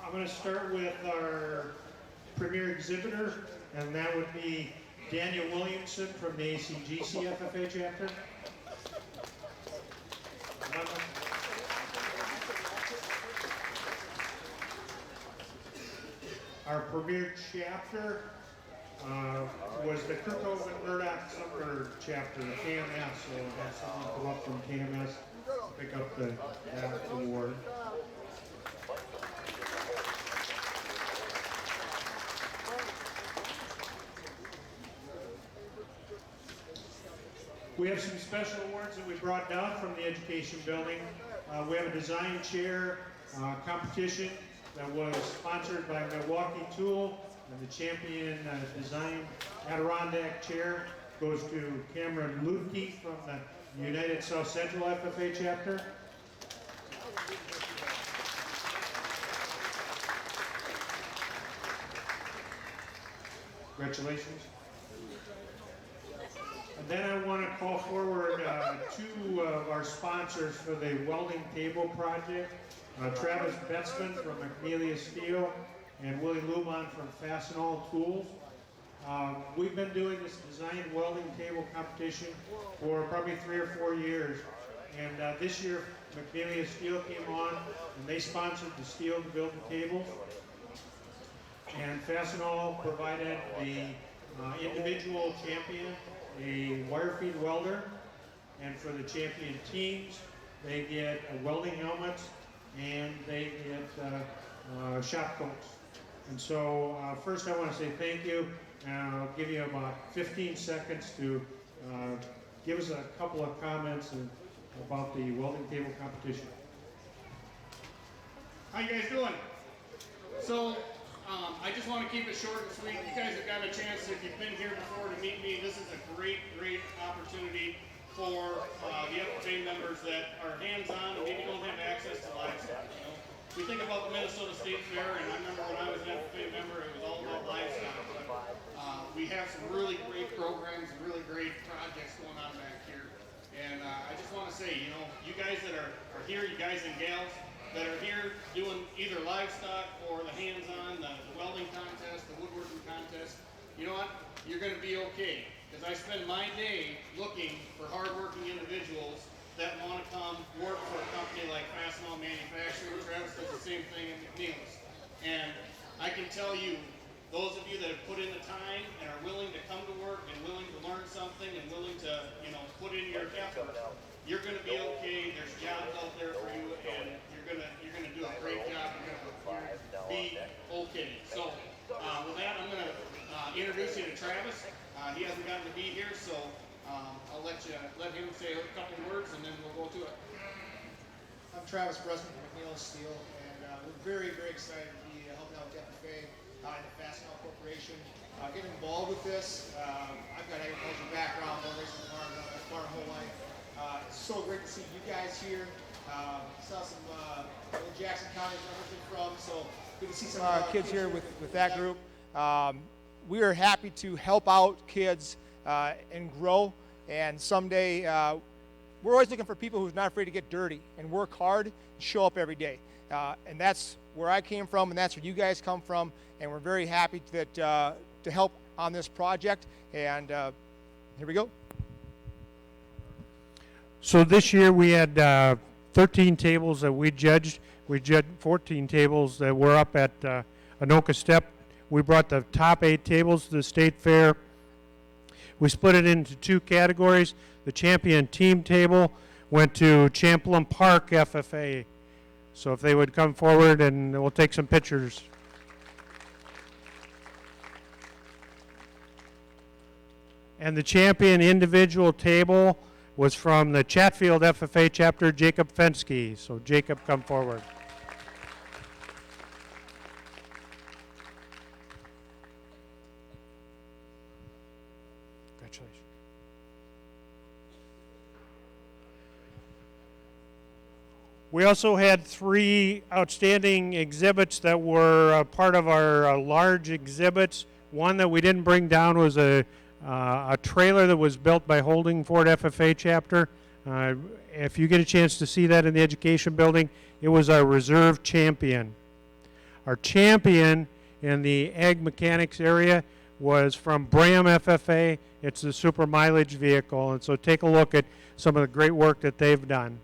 I'm going to start with our premier exhibitor, and that would be Daniel Williamson from the ACGC FFA chapter. Our premier chapter was the Kirkhope and Murdoch Sumner chapter, the KMS. So I have someone come up from KMS to pick up that award. We have some special awards that we brought down from the education building. We have a design chair competition that was sponsored by Milwaukee Tool, and the champion design Adirondack chair goes to Cameron Lutke from the United South Central FFA chapter. Congratulations. And then I want to call forward two of our sponsors for the welding table project. Travis Betzman from McNelia Steel and Willie Luman from Fastenal Tools. We've been doing this design welding table competition for probably 3 or 4 years. And this year, McNelia Steel came on and they sponsored the steel to build the tables. And Fastenal provided the individual champion a wire feed welder. And for the champion teams, they get a welding helmet and they get shop coats. And so first I want to say thank you, and I'll give you about 15 seconds to give us a couple of comments about the welding table competition. How you guys doing? So I just want to keep it short and sweet. You guys have got a chance, if you've been here before, to meet me. This is a great opportunity for the FFA members that are hands-on and maybe don't have access to livestock. You know? We think about the Minnesota State Fair, and I remember when I was an FFA member, it was all about livestock. But we have some really great programs and really great projects going on back here. And I just want to say, you know, you guys that are here, you guys and gals that are here doing either livestock or the hands-on, the welding contest, the woodworking contest, you know what? You're going to be okay. Because I spend my day looking for hardworking individuals that want to come work for a company like Fastenal Manufacturing. Travis does the same thing at McNeil's. And I can tell you, those of you that have put in the time and are willing to come to work and willing to learn something and willing to, you know, put in your effort, you're going to be okay. There's jobs out there for you, and you're going to do a great job. You're going to be okay. So with that, I'm going to introduce you to Travis. He hasn't gotten to be here, so I'll let him say a couple words, and then we'll go to it. I'm Travis Herdsman from McNeil Steel, and we're very, very excited to be helping out with FFA and the Fastenal Corporation. Getting involved with this, I've got agricultural background, born and raised on the farm my whole life. It's so great to see you guys here. Saw some Jackson County members from, so good to see some kids here with that group. We are happy to help out kids and grow, and someday we're always looking for people who's not afraid to get dirty and work hard and show up every day. And that's where I came from, and that's where you guys come from, and we're very happy that to help on this project. And here we go. So this year we had 13 tables that we judged. We judged 14 tables that were up at Anoka Step. We brought the top 8 tables to the state fair. We split it into 2 categories. The champion team table went to Champlin Park FFA. So if they would come forward and we'll take some pictures. And the champion individual table was from the Chatfield FFA chapter, Jacob Fensky. So Jacob, come forward. Congratulations. We also had 3 outstanding exhibits that were part of our large exhibits. One that we didn't bring down was a trailer that was built by Holding Ford FFA chapter. If you get a chance to see that in the education building, it was our reserve champion. Our champion in the ag mechanics area was from Bram FFA. It's the super mileage vehicle, and so take a look at some of the great work that they've done.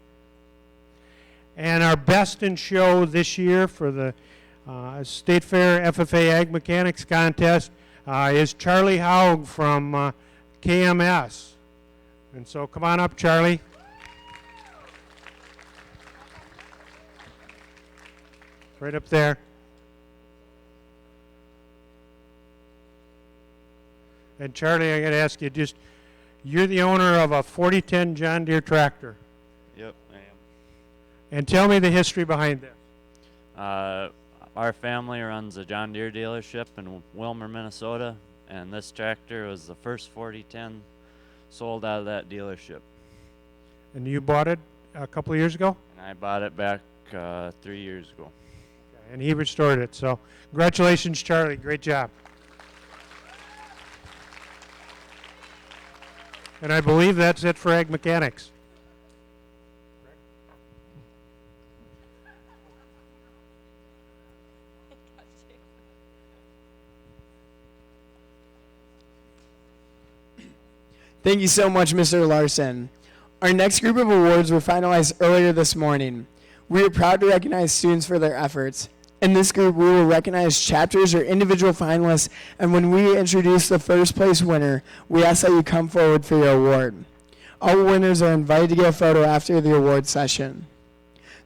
And our best in show this year for the State Fair FFA Ag Mechanics Contest is Charlie Haug from KMS. And so come on up, Charlie. Right up there. And Charlie, I got to ask you, you're the owner of a 4010 John Deere tractor. Yep, I am. And tell me the history behind this. Our family runs a John Deere dealership in Wilmer, Minnesota, and this tractor was the first 4010 sold out of that dealership. And you bought it a couple of years ago? And I bought it back 3 years ago. Okay, and he restored it. So congratulations, Charlie. Great job. And I believe that's it for Ag Mechanics. Thank you so much, Mr. Larson. Our next group of awards were finalized earlier this morning. We are proud to recognize students for their efforts. In this group, we will recognize chapters or individual finalists, and when we introduce the first place winner, we ask that you come forward for your award. All winners are invited to get a photo after the award session.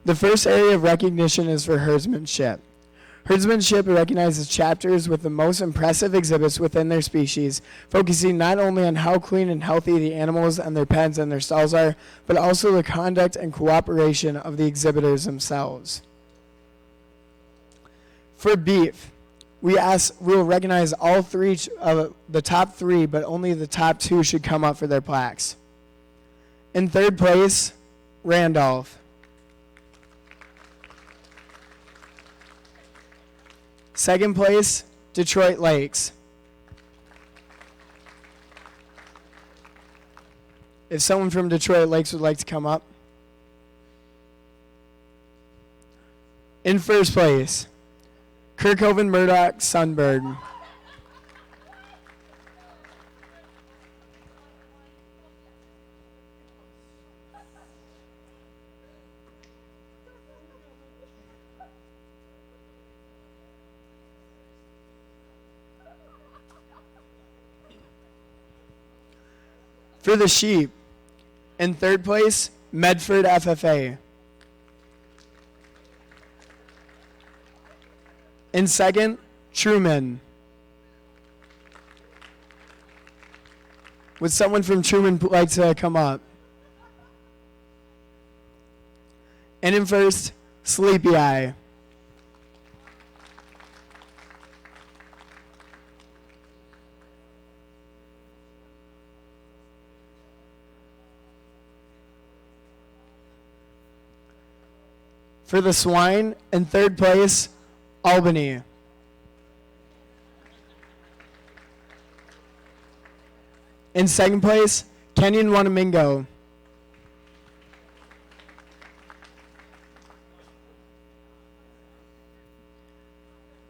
The first area of recognition is for herdsmanship. Herdsmanship recognizes chapters with the most impressive exhibits within their species, focusing not only on how clean and healthy the animals and their pens and their stalls are, but also the conduct and cooperation of the exhibitors themselves. For beef, we will recognize all 3 of the top 3, but only the top 2 should come up for their plaques. In third place, Randolph. Second place, Detroit Lakes. If someone from Detroit Lakes would like to come up. In first place, Kirkhoven Murdoch Sunbird. For the sheep, in third place, Medford FFA. In second, Truman. Would someone from Truman like to come up? And in first, Sleepy Eye. For the swine, in third place, Albany. In second place, Kenyon Wanamingo.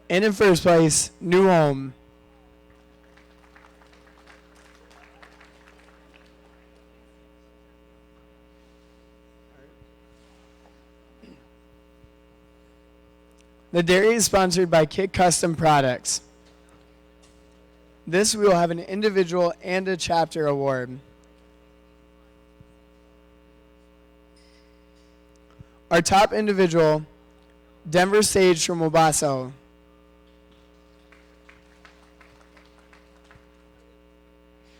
And in first place, New Ulm. The dairy is sponsored by Kit Custom Products. This we will have an individual and a chapter award. Our top individual Denver Sage from Wabasso.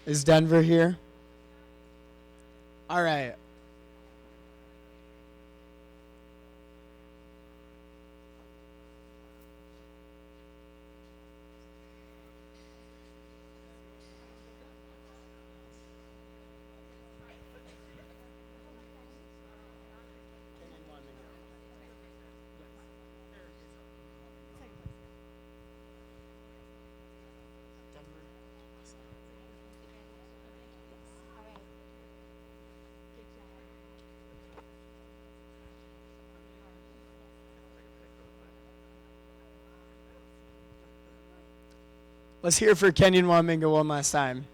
Is Denver here? All right. Let's hear it for Kenyon Waminga one last time.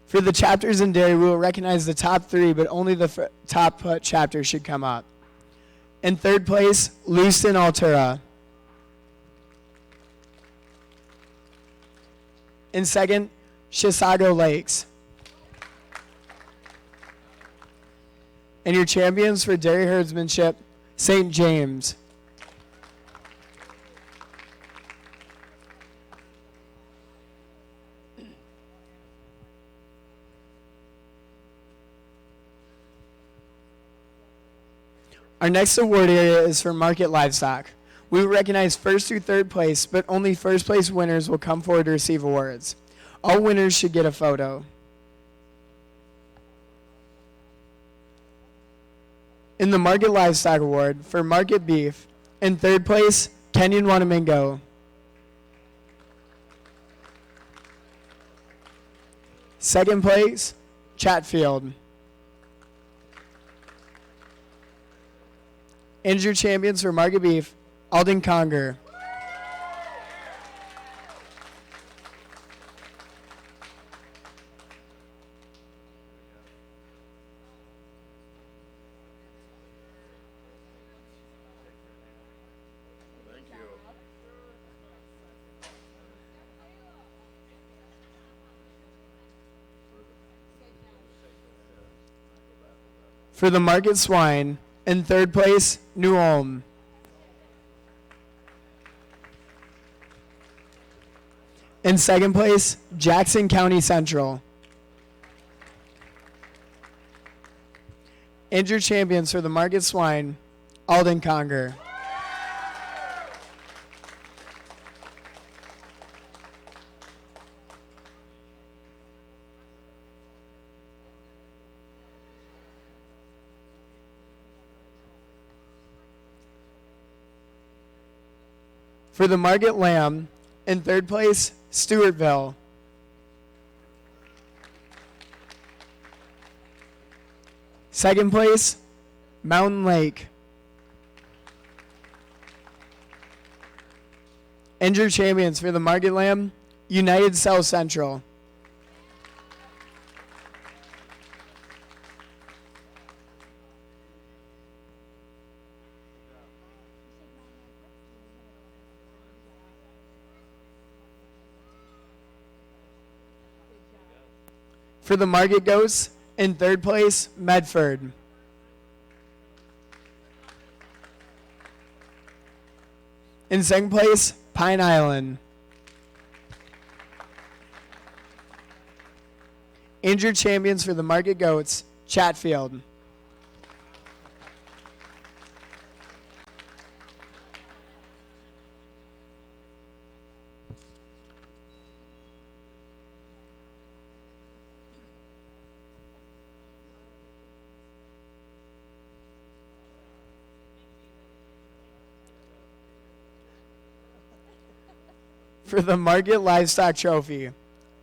For the chapters in dairy, we will recognize the top 3, but only the top chapters should come up. In third place, Lewiston Altura. In second, Chisago Lakes. And your champions for dairy herdsmanship, St. James. Our next award area is for market livestock. We will recognize first through third place, but only first place winners will come forward to receive awards. All winners should get a photo. In the Market Livestock Award for Market Beef, in third place, Kenyon Wanamingo. Second place, Chatfield. And your champions for Market Beef, Alden Conger. For the Market Swine, in third place, New Ulm. In second place, Jackson County Central. And your champions for the Market Swine, Alden Conger. For the Market Lamb, in third place, Stewartville. Second place, Mountain Lake. And your champions for the Market Lamb, United South Central. For the Market Goats, in third place, Medford. In second place, Pine Island. And your champions for the Market Goats, Chatfield. For the Market Livestock Trophy,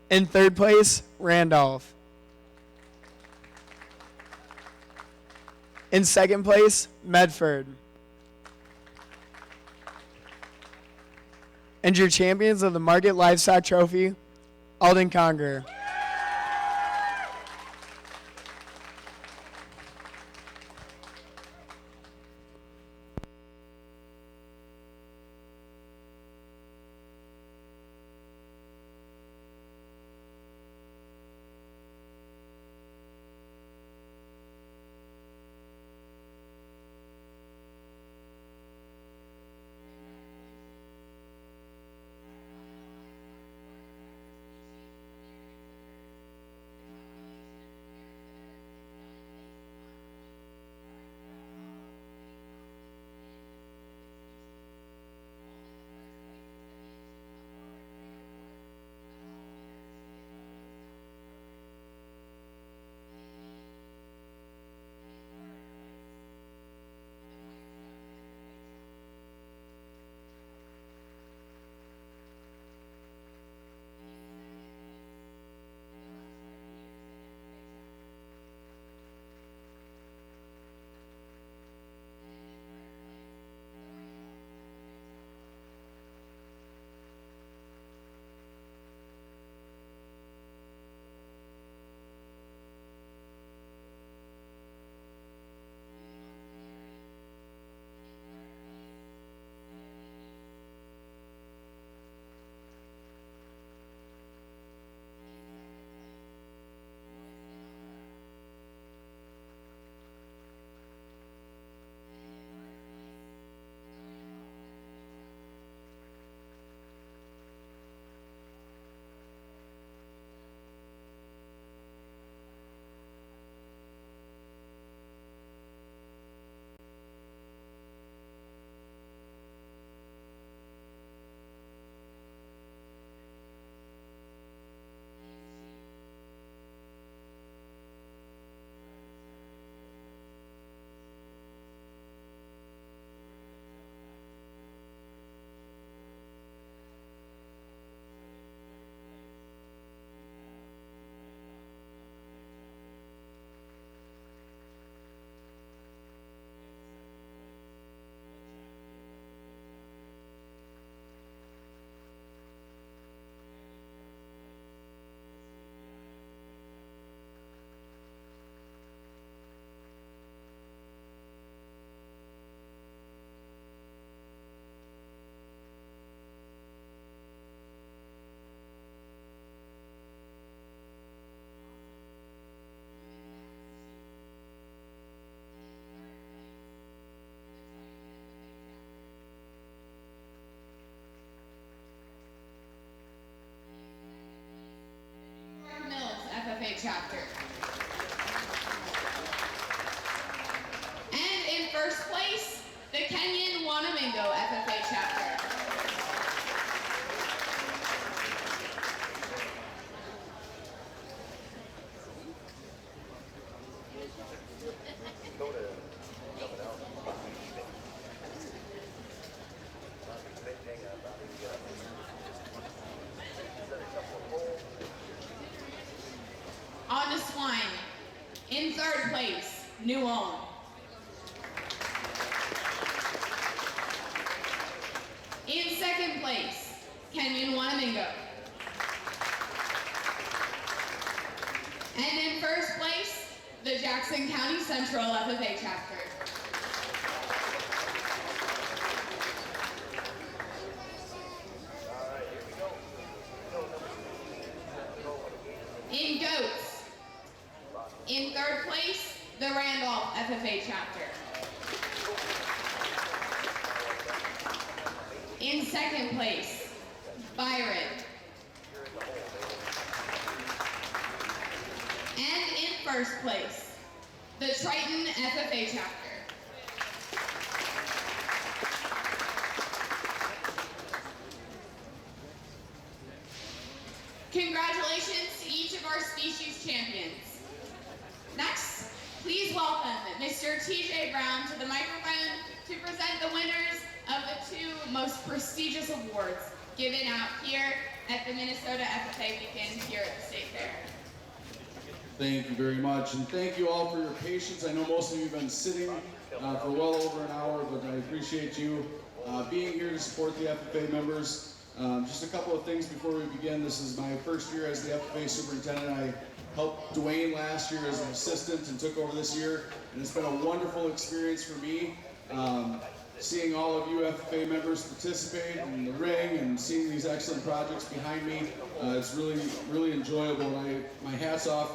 in third place, Randolph. In second place, Medford. And your champions of the Market Livestock Trophy, Alden Conger. chapter. And in first place, the Kenyan Wanamingo FFA chapter. On to swine. In third place, New Ulm. In second place, Kenyan Wanamingo. And in first place, the Jackson County Central FFA chapter. In goats, in third place, the Randolph FFA chapter. In second place, Byron. And in first place, the Triton FFA chapter. Congratulations to each of our species champions. Next, please welcome Mr. TJ Brown to the microphone to present the winners of the two most prestigious awards given out here at the Minnesota FFA weekend here at the State Fair. Thank you very much, and thank you all for your patience. I know most of you have been sitting for well over an hour, but I appreciate you being here to support the FFA members. Just a couple of things before we begin. This is my first year as the FFA superintendent. I helped Dwayne last year as an assistant and took over this year, and it's been a wonderful experience for me. Seeing all of you FFA members participate in the ring and seeing these excellent projects behind me, it's really, really enjoyable. And my hat's off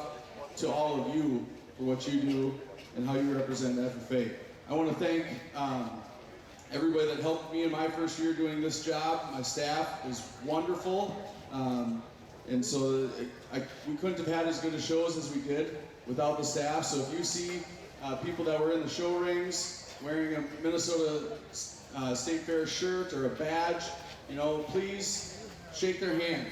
to all of you for what you do and how you represent FFA. I want to thank everybody that helped me in my first year doing this job. My staff is wonderful, and so we couldn't have had as good a shows as we did without the staff. So if you see people that were in the show rings wearing a Minnesota State Fair shirt or a badge, please shake their hand.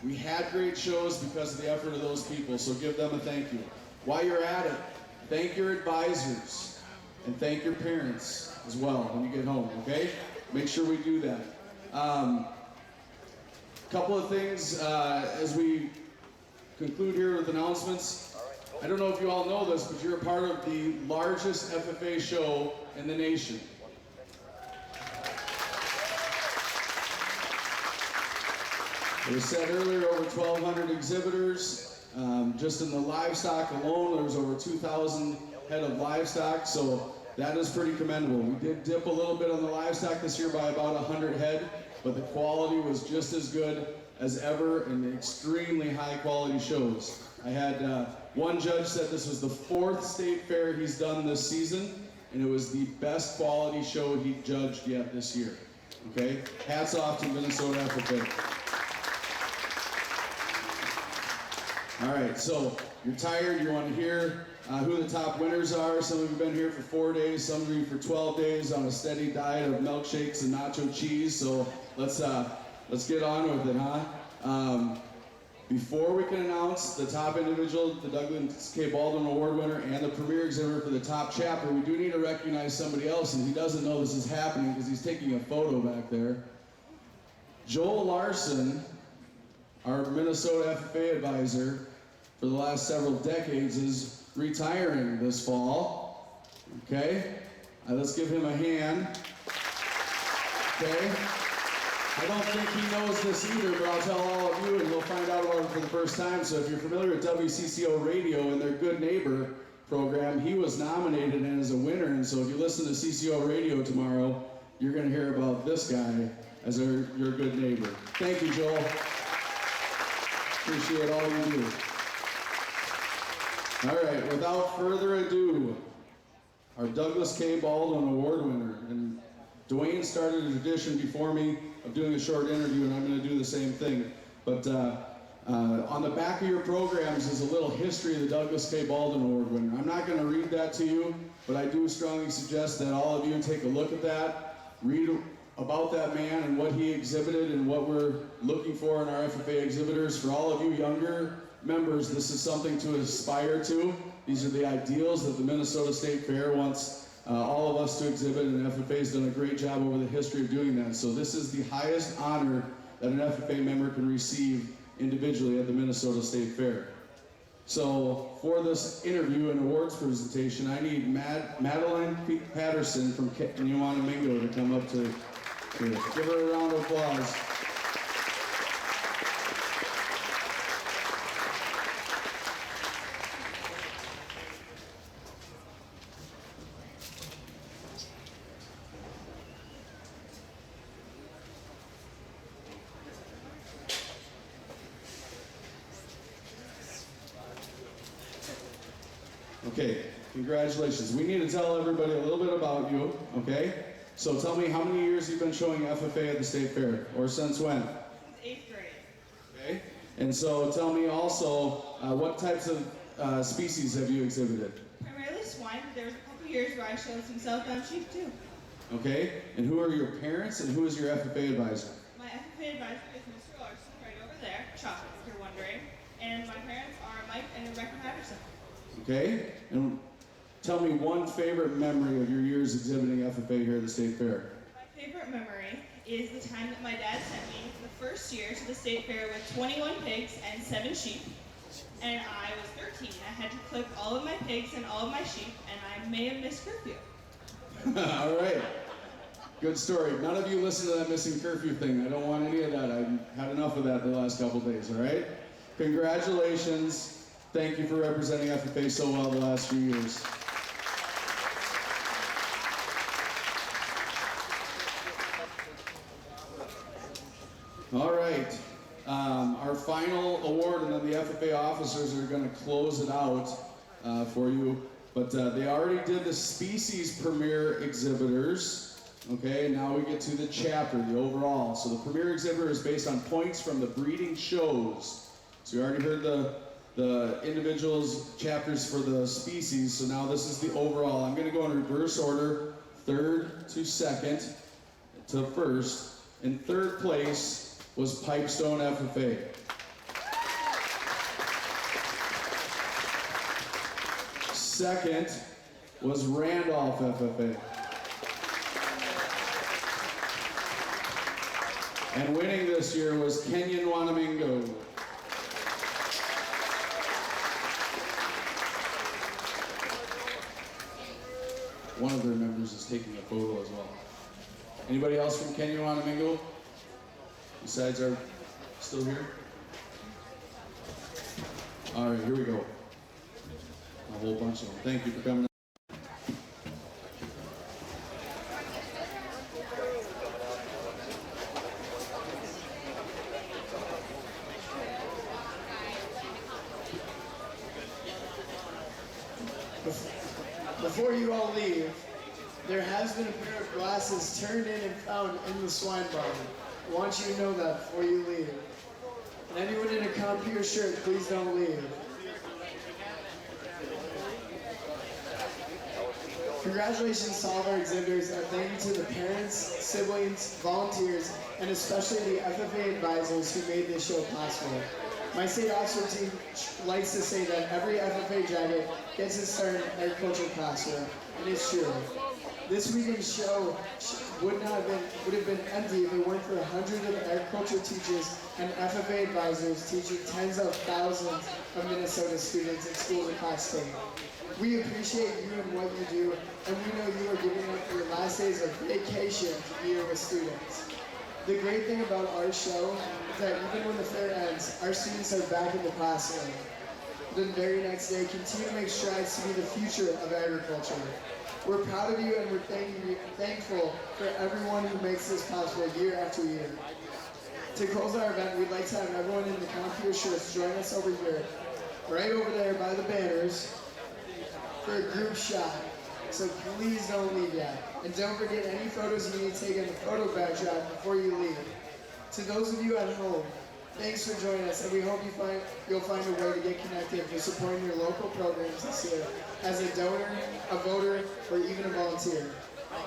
We had great shows because of the effort of those people, so give them a thank you. While you're at it, thank your advisors and thank your parents as well when you get home, okay? Make sure we do that. Couple of things as we conclude here with announcements. I don't know if you all know this, but you're a part of the largest FFA show in the nation. It was said earlier, over 1,200 exhibitors. Just in the livestock alone, there was over 2,000 head of livestock, so that is pretty commendable. We did dip a little bit on the livestock this year by about 100 head, but the quality was just as good as ever and extremely high quality shows. I had one judge said this was the 4th state fair he's done this season, and it was the best quality show he judged yet this year. Okay? Hats off to Minnesota FFA. All right, so you're tired, you want to hear who the top winners are. Some of you have been here for 4 days, some of you for 12 days on a steady diet of milkshakes and nacho cheese, so let's get on with it, huh? Before we can announce the top individual, the Douglas K. Baldwin Award winner, and the premier exhibitor for the top chapter, we do need to recognize somebody else, and he doesn't know this is happening because he's taking a photo back there. Joel Larson, our Minnesota FFA advisor for the last several decades, is retiring this fall. Okay? Let's give him a hand. Okay? I don't think he knows this either, but I'll tell all of you and you'll find out about it for the first time. So if you're familiar with WCCO Radio and their Good Neighbor program, he was nominated and is a winner. And so if you listen to CCO Radio tomorrow, you're going to hear about this guy as your good neighbor. Thank you, Joel. Appreciate all you do. All right, without further ado, our Douglas K. Baldwin Award winner. And Dwayne started a tradition before me of doing a short interview, and I'm going to do the same thing. But On the back of your programs is a little history of the Douglas K. Baldwin Award winner. I'm not going to read that to you, but I do strongly suggest that all of you take a look at that, read about that man and what he exhibited and what we're looking for in our FFA exhibitors. For all of you younger members, this is something to aspire to. These are the ideals that the Minnesota State Fair wants all of us to exhibit, and FFA's done a great job over the history of doing that. So this is the highest honor that an FFA member can receive individually at the Minnesota State Fair. So for this interview and awards presentation, I need Madeline Patterson from Kenyawanamingo to come up to give her a round of applause. Okay, congratulations. We need to tell everybody a little bit about you, okay? So tell me how many years you've been showing FFA at the State Fair, or since when? Since 8th grade. Okay, and so tell me also, what types of species have you exhibited? Primarily swine, but there was a couple years where I showed some southbound sheep too. Okay, and who are your parents and who is your FFA advisor? My FFA advisor is Mr. Larson, right over there, chocolate if you're wondering, and my parents are Mike and Rebecca Patterson. Okay, and tell me one favorite memory of your years exhibiting FFA here at the State Fair. My favorite memory is the time that my dad sent me the first year to the State Fair with 21 pigs and 7 sheep. And I was 13. I had to clip all of my pigs and all of my sheep, and I may have missed curfew. All right, good story. None of you listen to that missing curfew thing. I don't want any of that. I've had enough of that the last couple days, all right? Congratulations. Thank you for representing FFA so well the last few years. All right, our final award, and then the FFA officers are going to close it out for you. But they already did the species premier exhibitors. Okay, now we get to the chapter, the overall. So the premier exhibitor is based on points from the breeding shows. So you already heard the individuals chapters for the species. So now this is the overall. I'm going to go in reverse order, third to second to first. In third place was Pipestone FFA. Second was Randolph FFA. And winning this year was Kenyawanamingo. One of their members is taking a photo as well. Anybody else from Kenyawanamingo? Besides our, still here? All right, here we go. A whole bunch of them. Thank you for coming. Before you all leave, there has been a pair of glasses turned in and found in the swine barn. I want you to know that before you leave. And anyone in a computer shirt, please don't leave. Congratulations to all of our exhibitors, and thank you to the parents, siblings, volunteers, and especially the FFA advisors who made this show possible. My state officer team likes to say that every FFA jacket gets its start in an agricultural classroom, and it's true. This weekend's show would have been empty if it weren't for hundreds of agriculture teachers and FFA advisors teaching tens of thousands of Minnesota students in schools across state. We appreciate you and what you do, and we know you are giving up your last days of vacation to be here with students. The great thing about our show is that even when the fair ends, our students are back in the classroom. The very next day, continue to make strides to be the future of agriculture. We're proud of you, and we're thankful for everyone who makes this possible year after year. To close our event, we'd like to have everyone in the computer shirts join us over here, right over there by the banners, for a group shot. So please don't leave yet. And don't forget any photos you need to take in the photo backdrop before you leave. To those of you at home, Thanks for joining us, and we hope you'll find a way to get connected to supporting your local programs this year as a donor, a voter, or even a volunteer.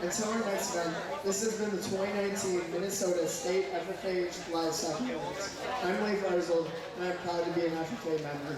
Until our next event, this has been the 2019 Minnesota State FFA Livestock Awards. I'm Leif Arzold, and I'm proud to be an FFA member.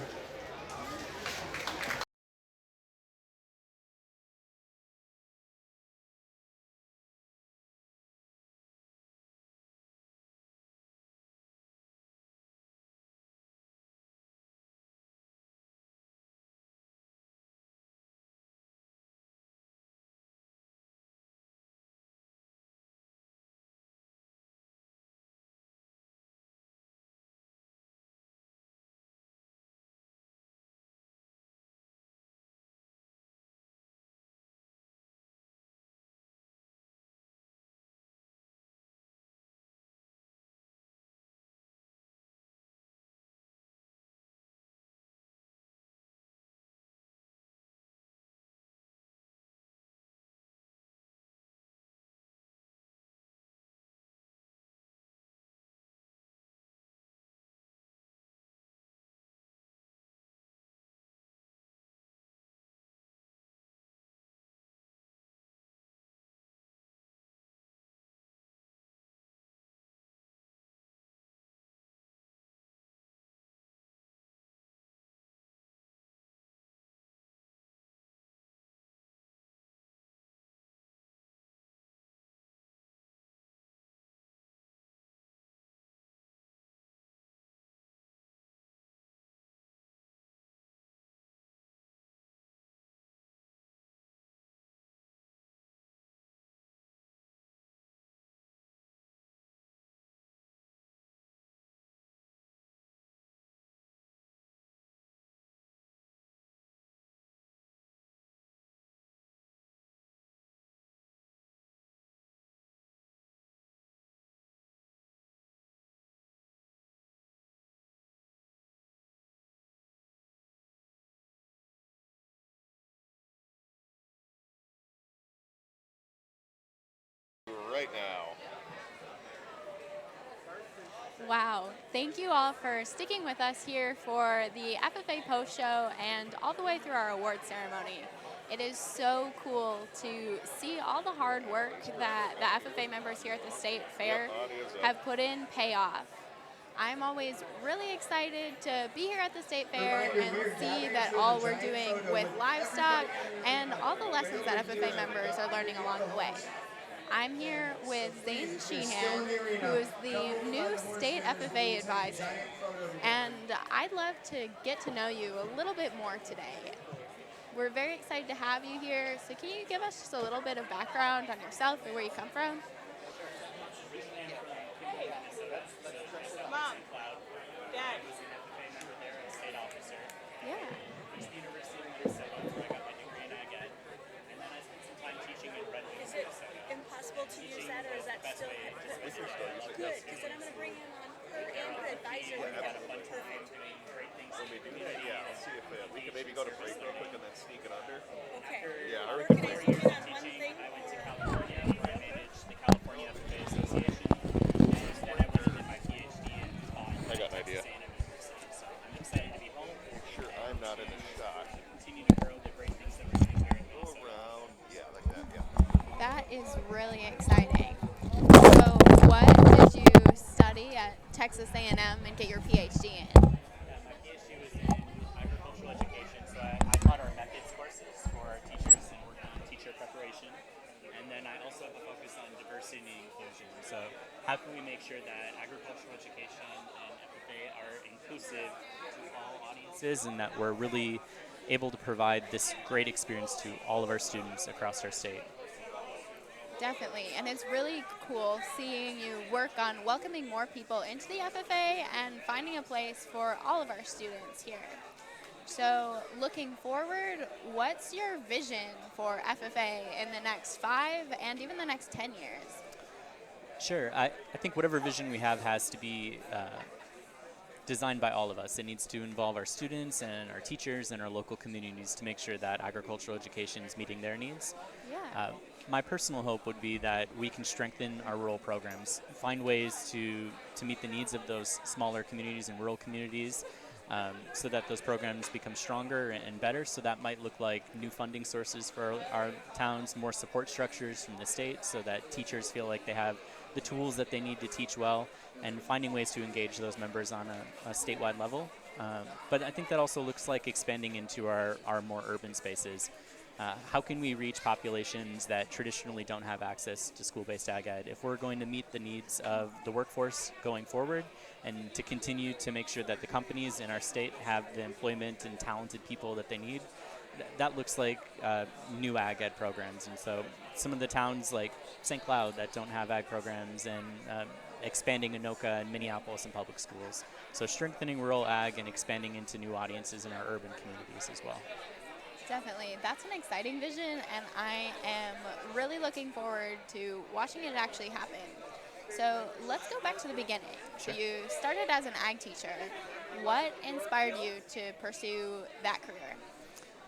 Right now. Wow. Thank you all for sticking with us here for the FFA post show and all the way through our award ceremony. It is so cool to see all the hard work that the FFA members here at the State Fair have put in pay off. I'm always really excited to be here at the State Fair and see that all we're doing with livestock and all the lessons that FFA members are learning along the way. I'm here with Zane Sheehan, who is the new State FFA advisor, and I'd love to get to know you a little bit more today. We're very excited to have you here, so can you give us just a little bit of background on yourself and where you come from? Mom, Dad. Yeah. Is it impossible to use that, or is that still good? Because then I'm going to bring in on her and her advisor. Perfect. When we do that, yeah, I'll see if we can maybe go to break real quick and then sneak it under. Okay. Yeah, Or can I do that one thing? I went to California where I managed the California FFA Association. And then I went and did my PhD and taught I got an idea. So I'm excited to be home. Sure, I'm not in a shot. Continue to grow the great things that we're doing here in Minnesota. Go around, yeah, like that, yeah. That is really exciting. So what did you study at Texas A&M and get your PhD in? My PhD was in agricultural education, so I taught our methods courses for our teachers and worked on teacher preparation. And then I also have a focus on diversity and inclusion. So how can we make sure that agricultural education and FFA are inclusive to all audiences and that we're really able to provide this great experience to all of our students across our state. Definitely, and it's really cool seeing you work on welcoming more people into the FFA and finding a place for all of our students here. So looking forward, what's your vision for FFA in the next 5 and even the next 10 years? Sure. I think whatever vision we have has to be designed by all of us. It needs to involve our students and our teachers and our local communities to make sure that agricultural education is meeting their needs. Yeah. My personal hope would be that we can strengthen our rural programs, find ways to meet the needs of those smaller communities and rural communities, so that those programs become stronger and better. So that might look like new funding sources for our towns, more support structures from the state so that teachers feel like they have the tools that they need to teach well, and finding ways to engage those members on a statewide level. But I think that also looks like expanding into our more urban spaces. How can we reach populations that traditionally don't have access to school-based ag ed? If we're going to meet the needs of the workforce going forward and to continue to make sure that the companies in our state have the employment and talented people that they need, that looks like new ag ed programs. And so some of the towns like St. Cloud that don't have ag programs, and expanding Anoka and Minneapolis in public schools. So strengthening rural ag and expanding into new audiences in our urban communities as well. Definitely. That's an exciting vision, and I am really looking forward to watching it actually happen. So let's go back to the beginning. Sure. You started as an ag teacher. What inspired you to pursue that career?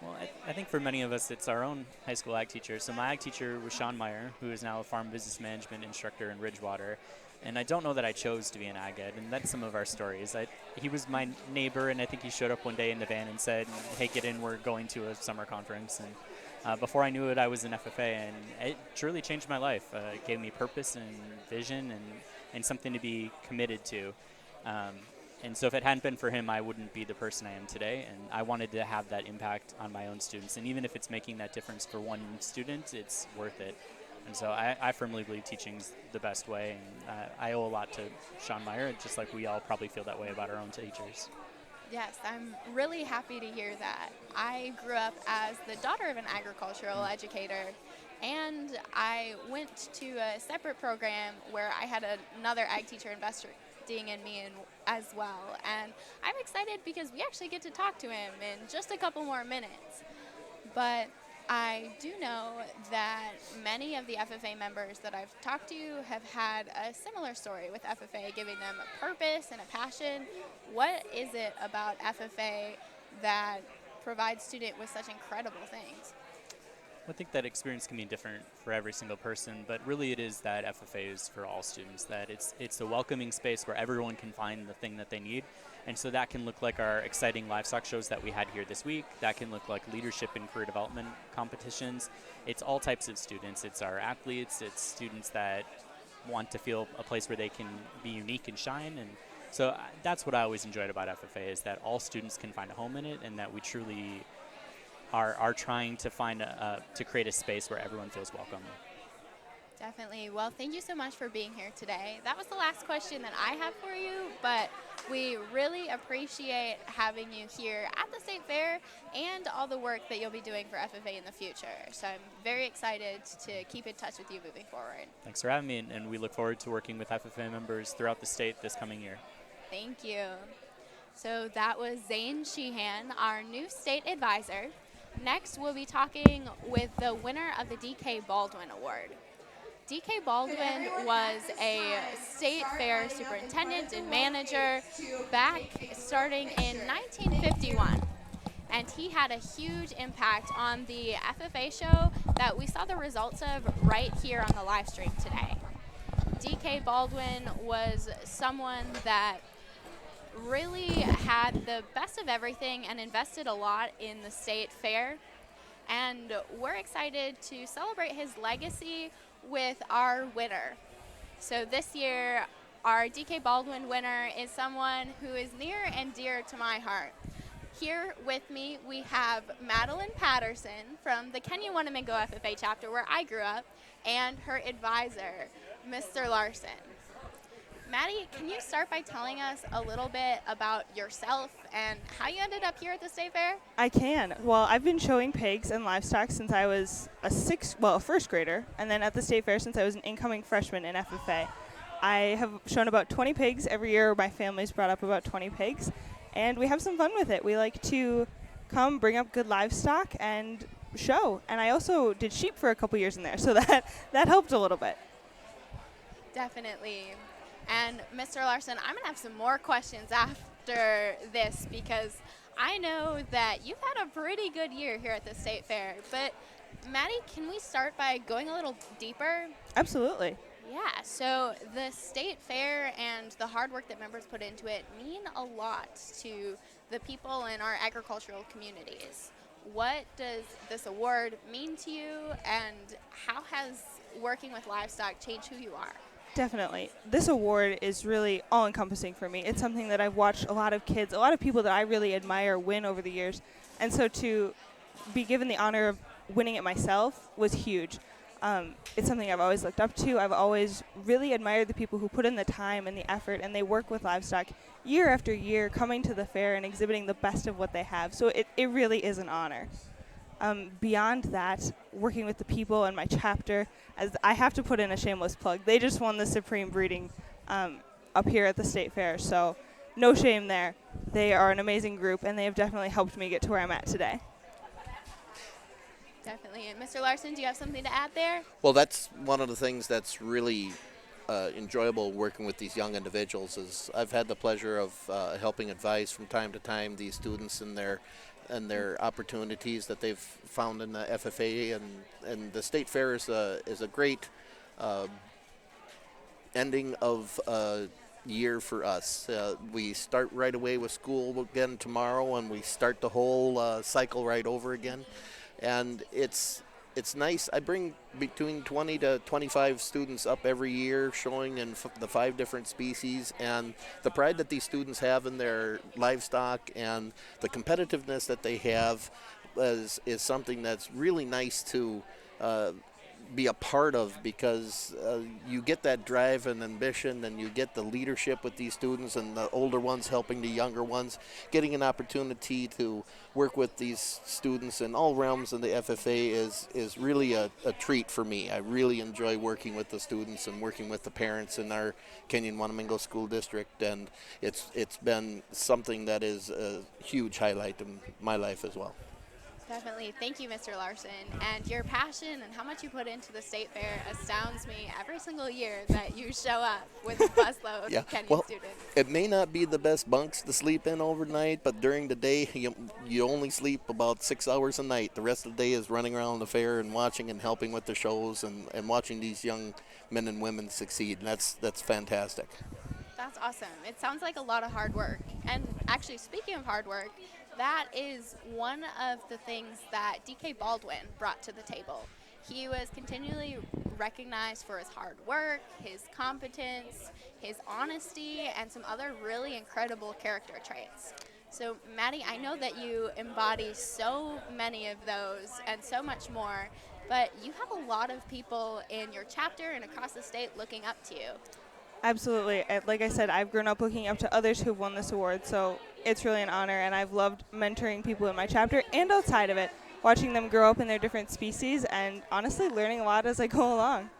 Well, I think for many of us, it's our own high school ag teacher. So my ag teacher was Sean Meyer, who is now a farm business management instructor in Ridgewater. And I don't know that I chose to be an ag ed, and that's some of our stories. He was my neighbor, and I think he showed up one day in the van and said, "Hey, get in, we're going to a summer conference." And before I knew it, I was an FFA, and it truly changed my life. It gave me purpose and vision and something to be committed to. And so if it hadn't been for him, I wouldn't be the person I am today. And I wanted to have that impact on my own students. And even if it's making that difference for one student, it's worth it. And so I firmly believe teaching's the best way. And I owe a lot to Sean Meyer, just like we all probably feel that way about our own teachers. Yes, I'm really happy to hear that. I grew up as the daughter of an agricultural educator, and I went to a separate program where I had another ag teacher investing in me as well. And I'm excited because we actually get to talk to him in just a couple more minutes. But I do know that many of the FFA members that I've talked to have had a similar story with FFA, giving them a purpose and a passion. What is it about FFA that provides students with such incredible things? I think that experience can be different for every single person, but really it is that FFA is for all students, that it's a welcoming space where everyone can find the thing that they need. And so that can look like our exciting livestock shows that we had here this week. That can look like leadership and career development competitions. It's all types of students. It's our athletes. It's students that want to feel a place where they can be unique and shine. And so that's what I always enjoyed about FFA, is that all students can find a home in it, and that we truly are trying to to create a space where everyone feels welcome. Definitely. Well, thank you so much for being here today. That was the last question that I have for you, but we really appreciate having you here at the State Fair and all the work that you'll be doing for FFA in the future. So I'm very excited to keep in touch with you moving forward. Thanks for having me, and we look forward to working with FFA members throughout the state this coming year. Thank you. So that was Zane Sheehan, our new state advisor. Next, we'll be talking with the winner of the D.K. Baldwin Award. D.K. Baldwin was a state fair superintendent and manager back starting in 1951. And he had a huge impact on the FFA show that we saw the results of right here on the live stream today. D.K. Baldwin was someone that really had the best of everything and invested a lot in the state fair. And we're excited to celebrate his legacy with our winner. So this year, our D.K. Baldwin winner is someone who is near and dear to my heart. Here with me, we have Madeline Patterson from the Kenya-Wanamingo FFA chapter where I grew up, and her advisor, Mr. Larson. Maddie, can you start by telling us a little bit about yourself and how you ended up here at the State Fair? I can. Well, I've been showing pigs and livestock since I was a first grader, and then at the State Fair since I was an incoming freshman in FFA. I have shown about 20 pigs every year. My family's brought up about 20 pigs, and we have some fun with it. We like to come, bring up good livestock, and show. And I also did sheep for a couple years in there, so that helped a little bit. Definitely. And Mr. Larson, I'm going to have some more questions after this because I know that you've had a pretty good year here at the State Fair. But Maddie, can we start by going a little deeper? Absolutely. Yeah, so the State Fair and the hard work that members put into it mean a lot to the people in our agricultural communities. What does this award mean to you, and how has working with livestock changed who you are? Definitely. This award is really all-encompassing for me. It's something that I've watched a lot of kids, a lot of people that I really admire win over the years. And so to be given the honor of winning it myself was huge. It's something I've always looked up to. I've always really admired the people who put in the time and the effort, and they work with livestock year after year, coming to the fair and exhibiting the best of what they have. So it really is an honor. Beyond that, working with the people in my chapter, as I have to put in a shameless plug, they just won the Supreme Breeding up here at the State Fair, so no shame there. They are an amazing group, and they have definitely helped me get to where I'm at today. Definitely. And Mr. Larson, do you have something to add there? Well, that's one of the things that's really enjoyable working with these young individuals is I've had the pleasure of helping advise from time to time these students in their opportunities that they've found in the FFA, and the State Fair is a great ending of year for us. We start right away with school again tomorrow, and we start the whole cycle right over again. And it's nice. I bring between 20 to 25 students up every year showing in the 5 different species, and the pride that these students have in their livestock and the competitiveness that they have is something that's really nice to be a part of, because you get that drive and ambition, and you get the leadership with these students, and the older ones helping the younger ones. Getting an opportunity to work with these students in all realms of the FFA is really a treat for me. I really enjoy working with the students and working with the parents in our Kenyon-Wanamingo School District, and it's been something that is a huge highlight in my life as well. Definitely. Thank you, Mr. Larson. And your passion and how much you put into the State Fair astounds me every single year that you show up with a busload of Kenyon students. It may not be the best bunks to sleep in overnight, but during the day, you only sleep about 6 hours a night. The rest of the day is running around the fair and watching and helping with the shows and watching these young men and women succeed. And that's fantastic. That's awesome. It sounds like a lot of hard work. And actually, speaking of hard work, that is one of the things that D.K. Baldwin brought to the table. He was continually recognized for his hard work, his competence, his honesty, and some other really incredible character traits. So, Maddie, I know that you embody so many of those and so much more, but you have a lot of people in your chapter and across the state looking up to you. Absolutely. Like I said, I've grown up looking up to others who've won this award, so it's really an honor, and I've loved mentoring people in my chapter and outside of it, watching them grow up in their different species and honestly learning a lot as I go along.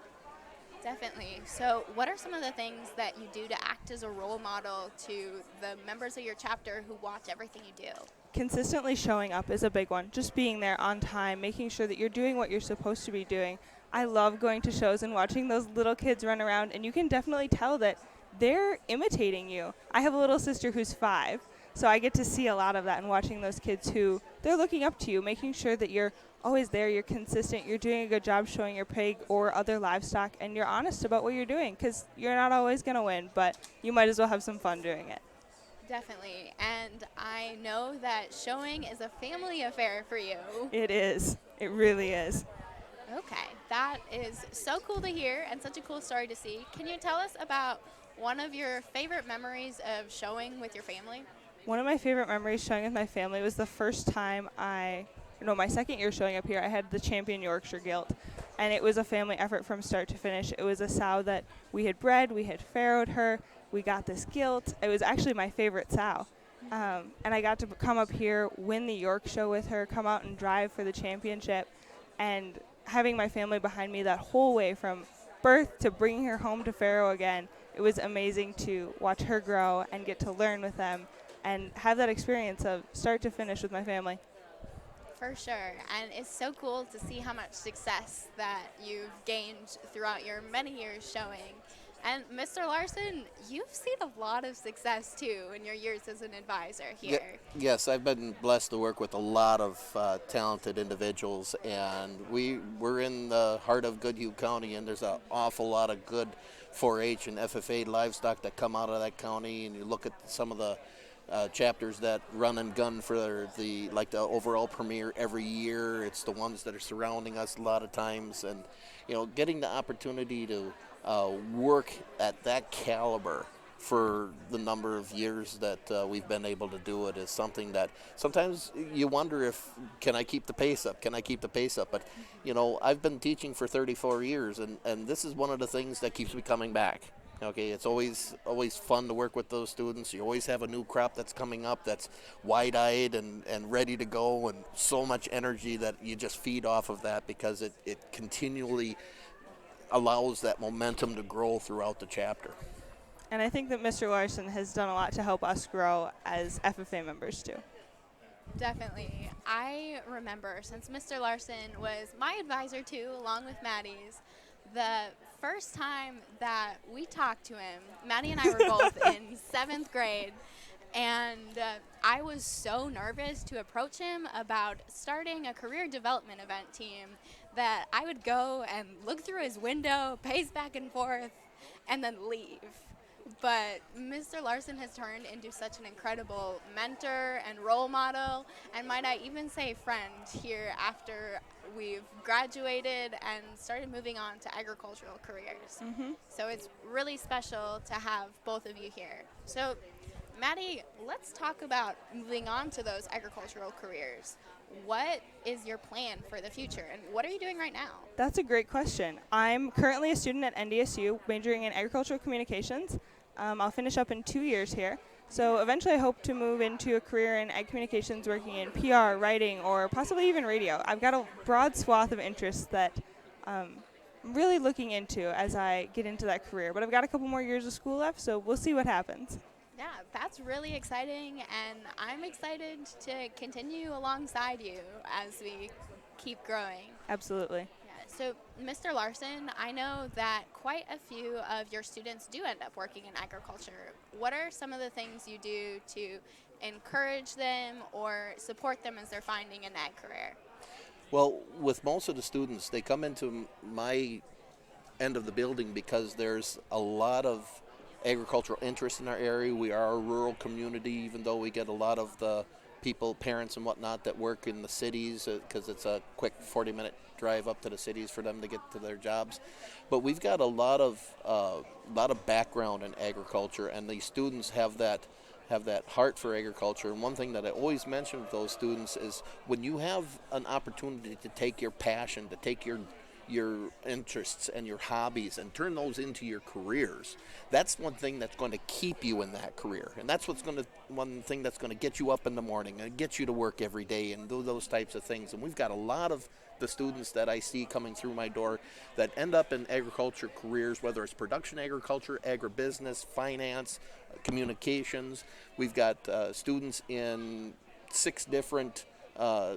Definitely. So what are some of the things that you do to act as a role model to the members of your chapter who watch everything you do? Consistently showing up is a big one. Just being there on time, making sure that you're doing what you're supposed to be doing. I love going to shows and watching those little kids run around, and you can definitely tell that they're imitating you. I have a little sister who's 5, so I get to see a lot of that and watching those kids who they're looking up to you, making sure that you're always there, you're consistent, you're doing a good job showing your pig or other livestock, and you're honest about what you're doing, because you're not always going to win, but you might as well have some fun doing it. Definitely. And I know that showing is a family affair for you. It is. It really is. Okay, that is so cool to hear and such a cool story to see. Can you tell us about one of your favorite memories of showing with your family? One of my favorite memories showing with my family was the first time my second year showing up here, I had the Champion Yorkshire Gilt, and it was a family effort from start to finish. It was a sow that we had bred, we had farrowed her, we got this gilt. It was actually my favorite sow. And I got to come up here, win the York show with her, come out and drive for the championship, and having my family behind me that whole way from birth to bringing her home to farrow again, it was amazing to watch her grow and get to learn with them and have that experience of start to finish with my family. For sure, and it's so cool to see how much success that you've gained throughout your many years showing. And Mr. Larson, you've seen a lot of success too in your years as an advisor here. Yes, I've been blessed to work with a lot of talented individuals, and we're in the heart of Goodhue County, and there's an awful lot of good 4-H and FFA livestock that come out of that county. And you look at some of the chapters that run and gun for the overall premiere every year. It's the ones that are surrounding us a lot of times, and getting the opportunity to work at that caliber for the number of years that we've been able to do it is something that sometimes you wonder if, can I keep the pace up? Can I keep the pace up? But, I've been teaching for 34 years, and this is one of the things that keeps me coming back. Okay, it's always fun to work with those students. You always have a new crop that's coming up that's wide-eyed and ready to go, and so much energy that you just feed off of that because it continually allows that momentum to grow throughout the chapter. And I think that Mr. Larson has done a lot to help us grow as FFA members too. Definitely. I remember, since Mr. Larson was my advisor too, along with Maddie's, the first time that we talked to him, Maddie and I were both in 7th grade, and I was so nervous to approach him about starting a career development event team that I would go and look through his window, pace back and forth, and then leave. But Mr. Larson has turned into such an incredible mentor and role model, and might I even say friend here after we've graduated and started moving on to agricultural careers. So it's really special to have both of you here. So Maddie, let's talk about moving on to those agricultural careers. What is your plan for the future, and what are you doing right now? That's a great question. I'm currently a student at NDSU, majoring in agricultural communications. I'll finish up in 2 years here. So eventually I hope to move into a career in ag communications, working in PR, writing, or possibly even radio. I've got a broad swath of interests that I'm really looking into as I get into that career. But I've got a couple more years of school left, so we'll see what happens. Yeah, that's really exciting, and I'm excited to continue alongside you as we keep growing. Absolutely. So, Mr. Larson, I know that quite a few of your students do end up working in agriculture. What are some of the things you do to encourage them or support them as they're finding an ag career? Well, with most of the students, they come into my end of the building because there's a lot of agricultural interest in our area. We are a rural community, even though we get a lot of the people, parents and whatnot, that work in the cities because it's a quick 40-minute drive up to the cities for them to get to their jobs. But we've got a lot of background in agriculture, and these students have that heart for agriculture. And one thing that I always mention with those students is when you have an opportunity to take your passion, to take your interests and your hobbies and turn those into your careers, that's one thing that's going to keep you in that career, and that's one thing that's going to get you up in the morning and get you to work every day and do those types of things. And we've got a lot of the students that I see coming through my door that end up in agriculture careers, whether it's production agriculture, agribusiness, finance, communications. We've got students in 6 different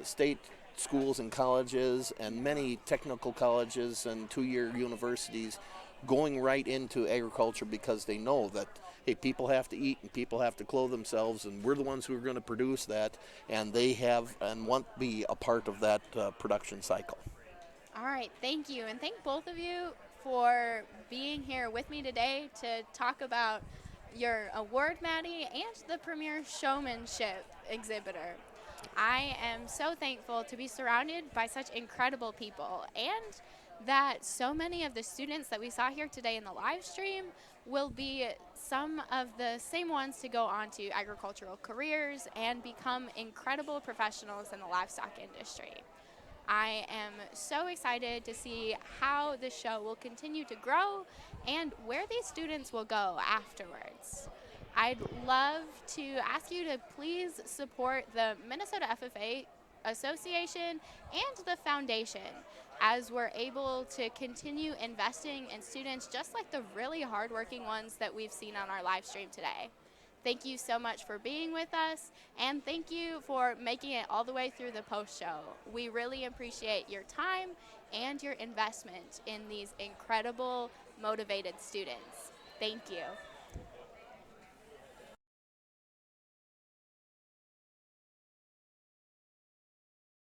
state schools and colleges and many technical colleges and 2-year universities going right into agriculture because they know that, hey, people have to eat and people have to clothe themselves, and we're the ones who are going to produce that, and they have and want to be a part of that production cycle. All right, thank you, and thank both of you for being here with me today to talk about your award, Maddie, and the Premier Showmanship exhibitor. I am so thankful to be surrounded by such incredible people, and that so many of the students that we saw here today in the live stream will be some of the same ones to go on to agricultural careers and become incredible professionals in the livestock industry. I am so excited to see how the show will continue to grow and where these students will go afterwards. I'd love to ask you to please support the Minnesota FFA Association and the foundation as we're able to continue investing in students just like the really hardworking ones that we've seen on our live stream today. Thank you so much for being with us, and thank you for making it all the way through the post-show. We really appreciate your time and your investment in these incredible, motivated students. Thank you.